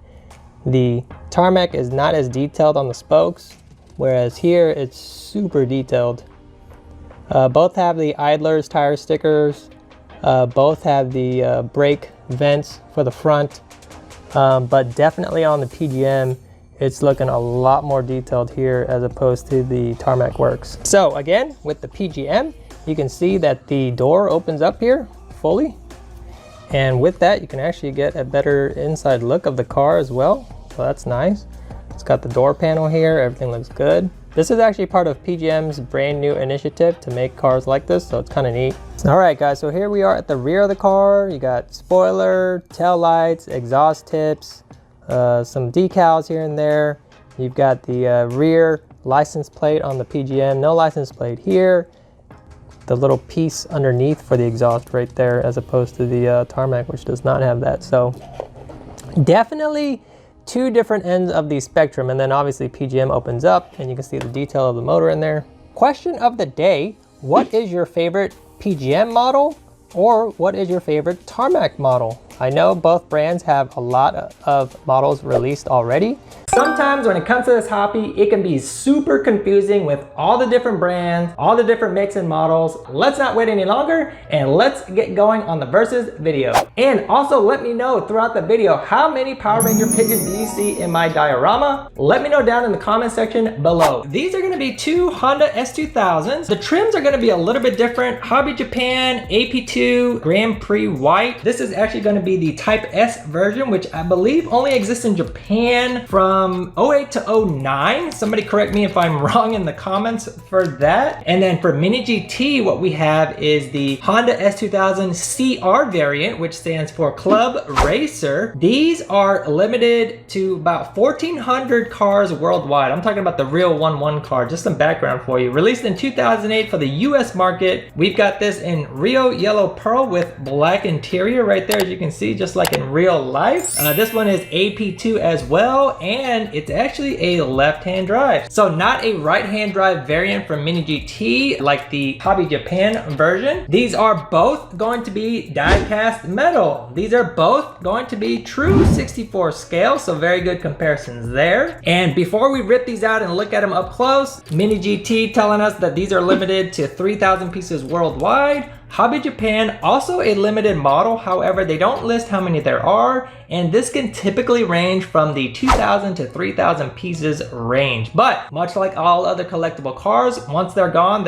the Tarmac is not as detailed on the spokes, whereas here it's super detailed. Both have the idlers tire stickers. Both have the brake vents for the front. But definitely on the PGM, it's looking a lot more detailed here as opposed to the Tarmac Works. So again, with the PGM, you can see that the door opens up here fully. And with that, you can actually get a better inside look of the car as well. So that's nice. It's got the door panel here, everything looks good. This is actually part of PGM's brand new initiative to make cars like this, so it's kind of neat. All right guys, so here we are at the rear of the car. You got spoiler, tail lights, exhaust tips, some decals here and there. You've got the rear license plate on the PGM, no license plate here. The little piece underneath for the exhaust right there, as opposed to the Tarmac, which does not have that. So definitely two different ends of the spectrum, and then obviously PGM opens up and you can see the detail of the motor in there. Question of the day, what is your favorite PGM model, or what is your favorite Tarmac model? I know both brands have a lot of models released already. Sometimes when it comes to this hobby, it can be super confusing with all the different brands, all the different makes and models. Let's not wait any longer and let's get going on the versus video. And also let me know throughout the video, how many Power Ranger figures do you see in my diorama? Let me know down in the comment section below. These are gonna be two Honda S2000s. The trims are gonna be a little bit different. Hobby Japan AP2 Grand Prix White. This is actually gonna be the Type S version, which I believe only exists in Japan from 08 to 09. Somebody correct me if I'm wrong in the comments for that. And then for Mini GT, what we have is the Honda S2000 CR variant, which stands for Club Racer. These are limited to about 1,400 cars worldwide. I'm talking about the real 1/1 car. Just some background for you. Released in 2008 for the US market. We've got this in Rio Yellow Pearl with black interior right there, as you can see, just like in real life. This one is AP2 as well, and it's actually a left-hand drive. So not a right-hand drive variant from Mini GT like the Hobby Japan version. These are both going to be die-cast metal. These are both going to be true 64 scale, so very good comparisons there. And before we rip these out and look at them up close, Mini GT telling us that these are limited to 3,000 pieces worldwide. Hobby Japan, also a limited model, however, they don't list how many there are, and this can typically range from the 2,000 to 3,000 pieces range. But much like all other collectible cars, once they're gone,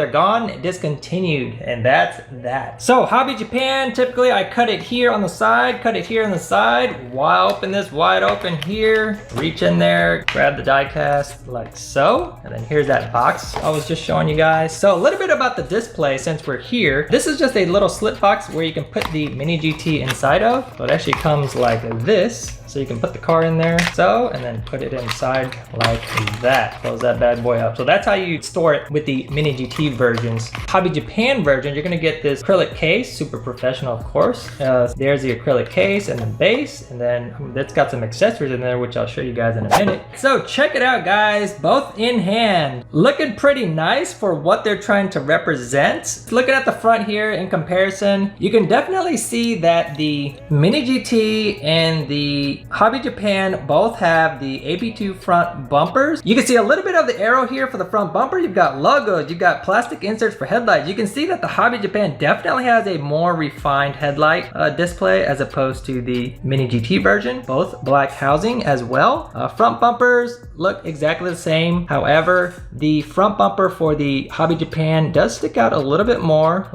discontinued, and that's that. So Hobby Japan, typically I cut it here on the side, cut it here on the side, open this wide open here, reach in there, grab the die cast like so, and then here's that box I was just showing you guys. So a little bit about the display since we're here. This is just just a little slip box where you can put the Mini GT inside of. So it actually comes like this. So you can put the car in there, so, and then put it inside like that. Close that bad boy up. So that's how you store it with the Mini GT versions. Hobby Japan version, you're gonna get this acrylic case, super professional, of course. There's the acrylic case and the base, and then it's got some accessories in there, which I'll show you guys in a minute. So check it out, guys, both in hand. Looking pretty nice for what they're trying to represent. Looking at the front here in comparison, you can definitely see that the Mini GT and the Hobby Japan both have the AP2 front bumpers. You can see a little bit of the arrow here for the front bumper. You've got logos, you've got plastic inserts for headlights. You can see that the Hobby Japan definitely has a more refined headlight display as opposed to the Mini GT version. Both black housing as well. Front bumpers look exactly the same. However, the front bumper for the Hobby Japan does stick out a little bit more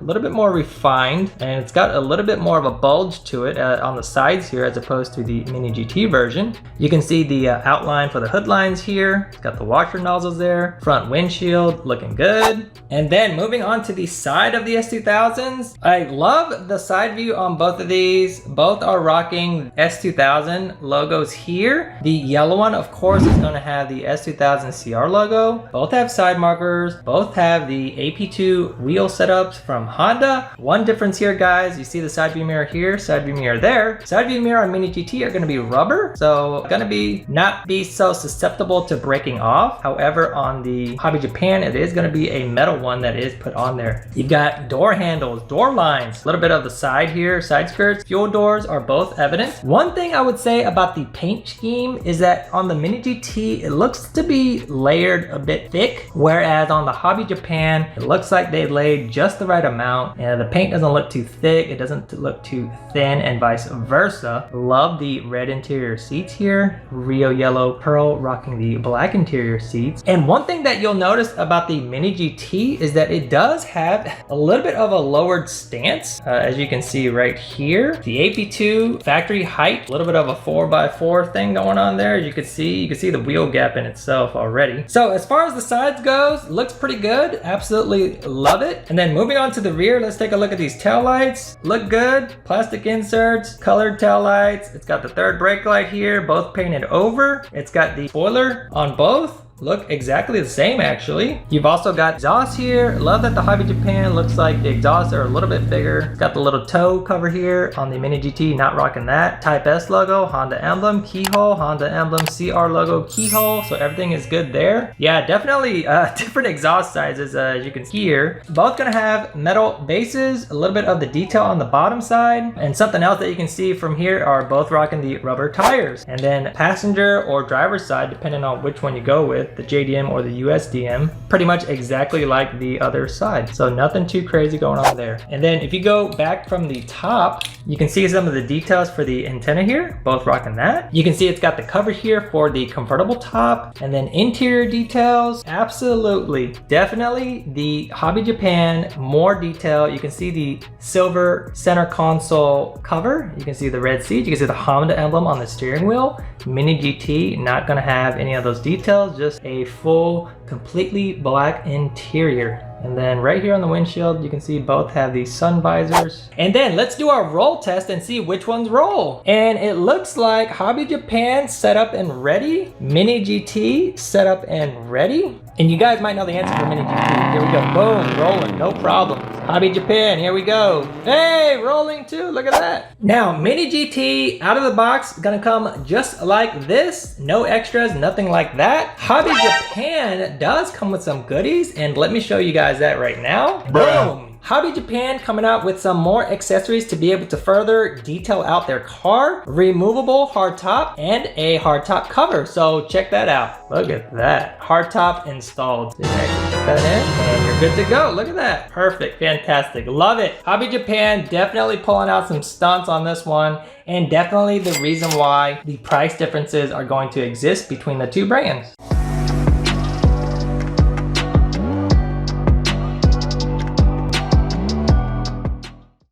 refined, and it's got a little bit more of a bulge to it on the sides here as opposed to the Mini GT version. You can see the outline for the hood lines here. It's got the washer nozzles there. Front windshield looking good. And then moving on to the side of the S2000s. I love the side view on both of these. Both are rocking S2000 logos here. The yellow one, of course, is going to have the S2000 CR logo. Both have side markers. Both have the AP2 wheel setups from Honda. One difference here, guys, you see the side view mirror here, side view mirror there. Side view mirror on Mini GT are going to be rubber, so gonna not be so susceptible to breaking off. However, on the Hobby Japan, it is gonna be a metal one that is put on there. You've got door handles, door lines, a little bit of the side here, side skirts, fuel doors are both evident. One thing I would say about the paint scheme is that on the Mini GT, it looks to be layered a bit thick, whereas on the Hobby Japan, it looks like they laid just the right amount, and the paint doesn't look too thick, it doesn't look too thin, and vice versa. Love the red interior seats here. Rio yellow pearl rocking the black interior seats. And one thing that you'll notice about the Mini GT is that it does have a little bit of a lowered stance, as you can see right here. The AP2 factory height, a little bit of a 4x4 thing going on there. You can see the wheel gap in itself already. So as far as the sides goes, looks pretty good. Absolutely love it. And then moving on to the rear, let's take a look at these tail lights. Look good. Plastic inserts, colored tail lights. It's got the third brake light here, both painted over. It's got the spoiler on both. Look exactly the same, actually. You've also got exhaust here. Love that the Hobby Japan looks like the exhausts are a little bit bigger. It's got the little toe cover here on the Mini GT, not rocking that. Type S logo, Honda emblem, keyhole, Honda emblem, CR logo, keyhole. So everything is good there. Yeah, definitely different exhaust sizes, as you can see here. Both gonna have metal bases, a little bit of the detail on the bottom side. And something else that you can see from here are both rocking the rubber tires. And then passenger or driver's side, depending on which one you go with, the JDM or the USDM, pretty much exactly like the other side. So nothing too crazy going on there. And then if you go back from the top, you can see some of the details for the antenna here, both rocking that. You can see it's got the cover here for the convertible top, and then interior details, absolutely, definitely the Hobby Japan, more detail. You can see the silver center console cover. You can see the red seat. You can see the Honda emblem on the steering wheel. Mini GT, not gonna have any of those details, just a full, completely black interior. And then right here on the windshield, you can see both have these sun visors. And then let's do our roll test and see which ones roll. And it looks like Hobby Japan set up and ready. Mini GT set up and ready. And you guys might know the answer for Mini GT. Here we go, boom, rolling, no problem. Hobby Japan, here we go. Hey, rolling too, look at that. Now, Mini GT out of the box, gonna come just like this. No extras, nothing like that. Hobby Japan does come with some goodies, and let me show you guys that right now. Boom. Hobby Japan coming out with some more accessories to be able to further detail out their car. Removable hardtop and a hardtop cover. So check that out. Look at that. Hardtop installed. Put that in and you're good to go. Look at that. Perfect. Fantastic. Love it. Hobby Japan definitely pulling out some stunts on this one, and definitely the reason why the price differences are going to exist between the two brands.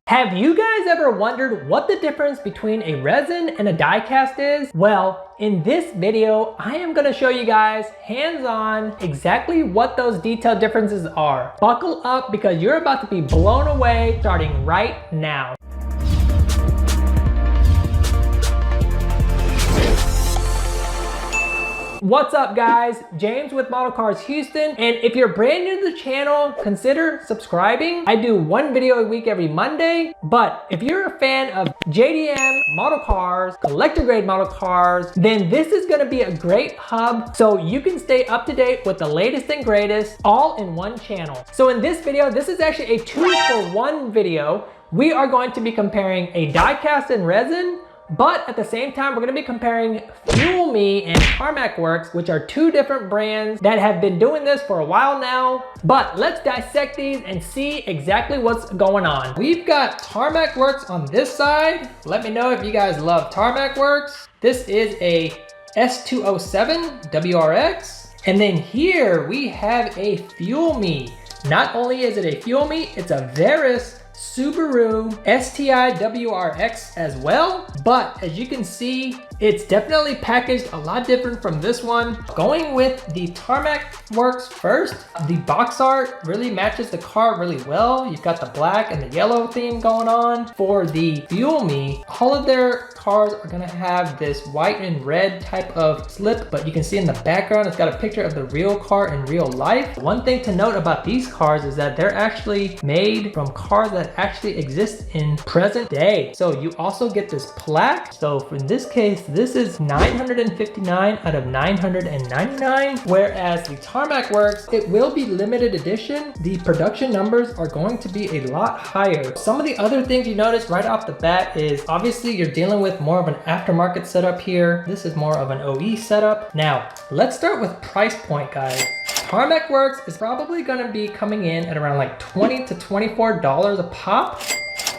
Have you guys ever wondered what the difference between a resin and a die cast is? Well, in this video, I am gonna show you guys hands-on exactly what those detailed differences are. Buckle up because you're about to be blown away starting right now. What's up guys, James with Model Cars Houston, and if you're brand new to the channel, consider subscribing. I do one video a week every Monday, but if you're a fan of JDM model cars, collector grade model cars, then this is gonna be a great hub so you can stay up to date with the latest and greatest all in one channel. So in this video, this is actually a 2-for-1 video. We are going to be comparing a die cast and resin, but at the same time, we're gonna be comparing Fuel Me and Tarmac Works, which are two different brands that have been doing this for a while now. But let's dissect these and see exactly what's going on. We've got Tarmac Works on this side. Let me know if you guys love Tarmac Works. This is a S207 WRX. And then here we have a Fuel Me. Not only is it a Fuel Me, it's a Veris Subaru STI WRX as well, but as you can see, it's definitely packaged a lot different from this one. Going with the Tarmac Works first, the box art really matches the car really well. You've got the black and the yellow theme going on. For the Fuel Me, all of their cars are gonna have this white and red type of slip, but you can see in the background, it's got a picture of the real car in real life. One thing to note about these cars is that they're actually made from cars that actually exist in present day. So you also get this plaque. So in this case, this is 959 out of 999, whereas the Tarmac Works, it will be limited edition. The production numbers are going to be a lot higher. Some of the other things you notice right off the bat is obviously you're dealing with more of an aftermarket setup here. This is more of an OE setup. Now, let's start with price point, guys. Tarmac Works is probably gonna be coming in at around like $20 to $24 a pop.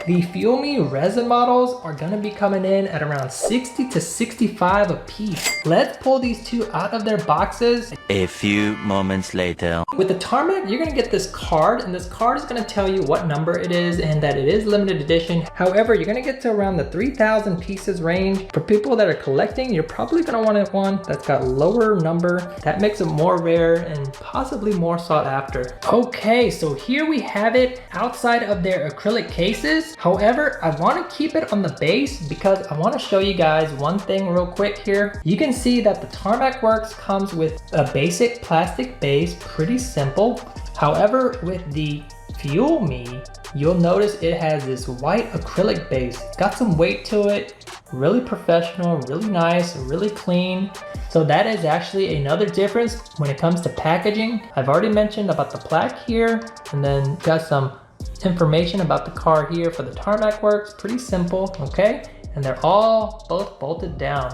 The Fuel Me resin models are gonna be coming in at around $60 to $65 a piece. Let's pull these two out of their boxes. A few moments later. With the Tarmac, you're gonna get this card, and this card is gonna tell you what number it is and that it is limited edition. However, you're gonna get to around the 3,000 pieces range. For people that are collecting, you're probably gonna want one that's got lower number. That makes it more rare and possibly more sought after. Okay, so here we have it outside of their acrylic cases. However, I want to keep it on the base because I want to show you guys one thing real quick here. You can see that the Tarmac Works comes with a basic plastic base, pretty simple. However, with the Fuel Me, you'll notice it has this white acrylic base. It's got some weight to it, really professional, really nice, really clean. So that is actually another difference when it comes to packaging. I've already mentioned about the plaque here, and then got some information about the car here for the Tarmac Works. Pretty simple, okay? And they're all both bolted down.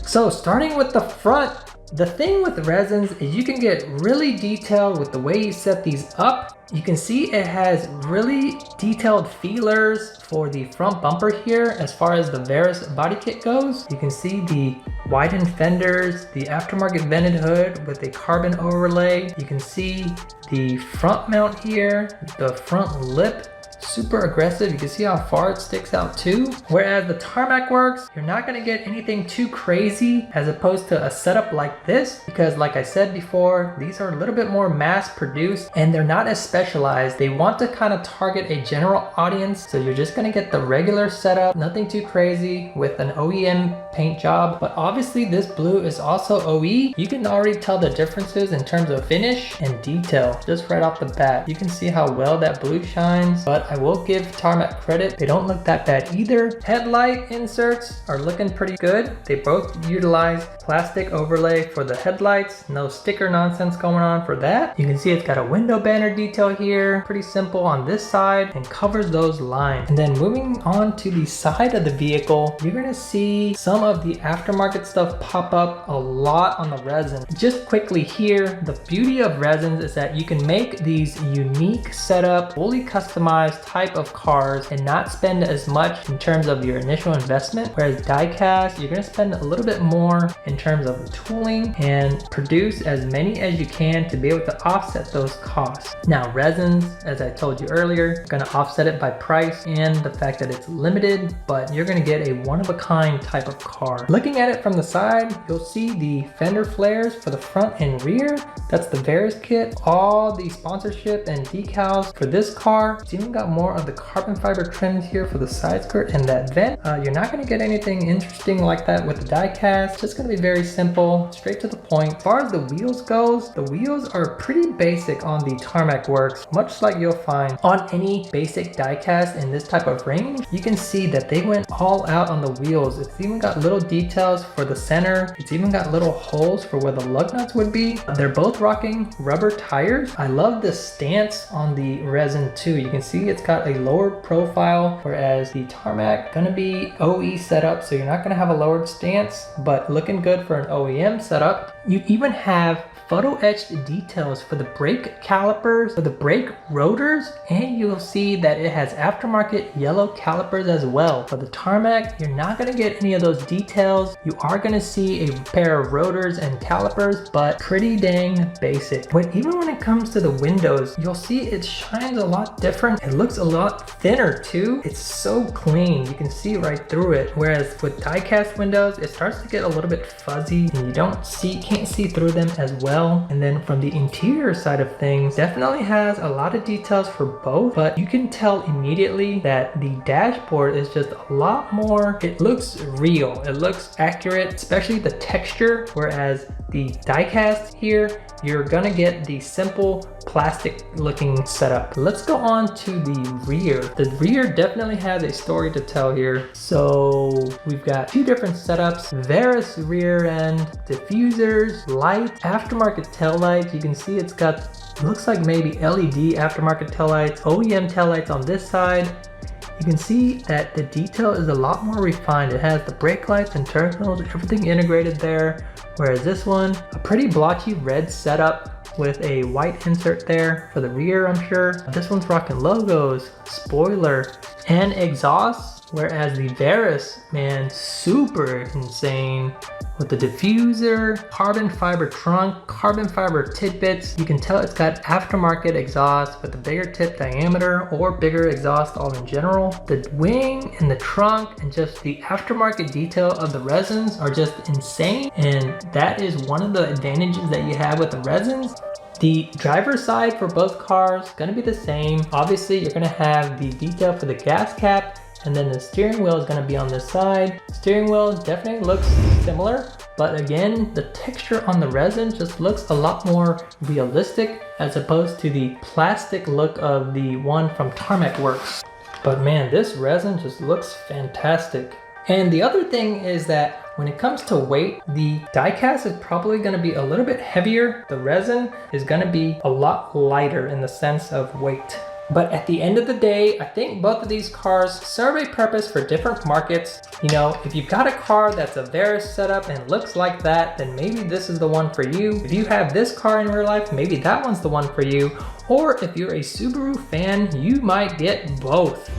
So starting with the front, the thing with resins is you can get really detailed with the way you set these up. You can see it has really detailed feelers for the front bumper here as far as the Veris body kit goes. You can see the widened fenders, the aftermarket vented hood with a carbon overlay. You can see the front mount here, the front lip, super aggressive. You can see how far it sticks out too. Whereas the Tarmac Works, you're not gonna get anything too crazy as opposed to a setup like this, because like I said before, these are a little bit more mass produced and they're not as specialized. They want to kind of target a general audience. So you're just gonna get the regular setup, nothing too crazy with an OEM paint job. But obviously this blue is also OE. You can already tell the differences in terms of finish and detail just right off the bat. You can see how well that blue shines, but I will give Tarmac credit. They don't look that bad either. Headlight inserts are looking pretty good. They both utilize plastic overlay for the headlights. No sticker nonsense going on for that. You can see it's got a window banner detail here. Pretty simple on this side and covers those lines. And then moving on to the side of the vehicle, you're gonna see some of the aftermarket stuff pop up a lot on the resin. Just quickly here, the beauty of resins is that you can make these unique setup, fully customized size type of cars and not spend as much in terms of your initial investment. Whereas diecast, you're gonna spend a little bit more in terms of tooling and produce as many as you can to be able to offset those costs. Now resins, as I told you earlier, gonna offset it by price and the fact that it's limited, but you're gonna get a one-of-a-kind type of car. Looking at it from the side, you'll see the fender flares for the front and rear. That's the Veris kit. All the sponsorship and decals for this car. It's even got more of the carbon fiber trims here for the side skirt and that vent. You're not gonna get anything interesting like that with the diecast. Just gonna be very simple, straight to the point. As far as the wheels goes, the wheels are pretty basic on the Tarmac Works, much like you'll find on any basic diecast in this type of range. You can see that they went all out on the wheels. It's even got little details for the center. It's even got little holes for where the lug nuts would be. They're both rocking rubber tires. I love the stance on the resin too. You can see it's got a lower profile, whereas the Tarmac gonna be OE setup, so you're not gonna have a lowered stance, but looking good for an OEM setup. You even have photo etched details for the brake calipers, for the brake rotors, and you'll see that it has aftermarket yellow calipers as well. For the Tarmac, you're not gonna get any of those details. You are gonna see a pair of rotors and calipers, but pretty dang basic. But even when it comes to the windows, you'll see it shines a lot different. It looks a lot thinner too. It's so clean, you can see right through it. Whereas with diecast windows, it starts to get a little bit fuzzy and you can't see through them as well. And then from the interior side of things, definitely has a lot of details for both, but you can tell immediately that the dashboard is just a lot more, it looks real, it looks accurate, especially the texture, whereas the diecast here, you're gonna get the simple plastic looking setup. Let's go on to the rear. The rear definitely has a story to tell here. So we've got two different setups, Veris rear end, diffusers, light, aftermarket tail lights. You can see it's got, looks like maybe LED aftermarket tail lights, OEM tail lights on this side. You can see that the detail is a lot more refined. It has the brake lights and turn signals, everything integrated there. Whereas this one, a pretty blotchy red setup with a white insert there for the rear, I'm sure. This one's rocking logos, spoiler, and exhaust. Whereas the Veris, man, super insane with the diffuser, carbon fiber trunk, carbon fiber tidbits. You can tell it's got aftermarket exhaust with a bigger tip diameter or bigger exhaust all in general. The wing and the trunk and just the aftermarket detail of the resins are just insane. And that is one of the advantages that you have with the resins. The driver's side for both cars gonna be the same. Obviously, you're gonna have the detail for the gas cap, and then the steering wheel is going to be on this side. Steering wheel definitely looks similar, but again, the texture on the resin just looks a lot more realistic as opposed to the plastic look of the one from Tarmac Works. But man, this resin just looks fantastic. And the other thing is that when it comes to weight, the diecast is probably going to be a little bit heavier. The resin is going to be a lot lighter in the sense of weight. But at the end of the day, I think both of these cars serve a purpose for different markets. You know, if you've got a car that's a Veris setup and looks like that, then maybe this is the one for you. If you have this car in real life, maybe that one's the one for you. Or if you're a Subaru fan, you might get both.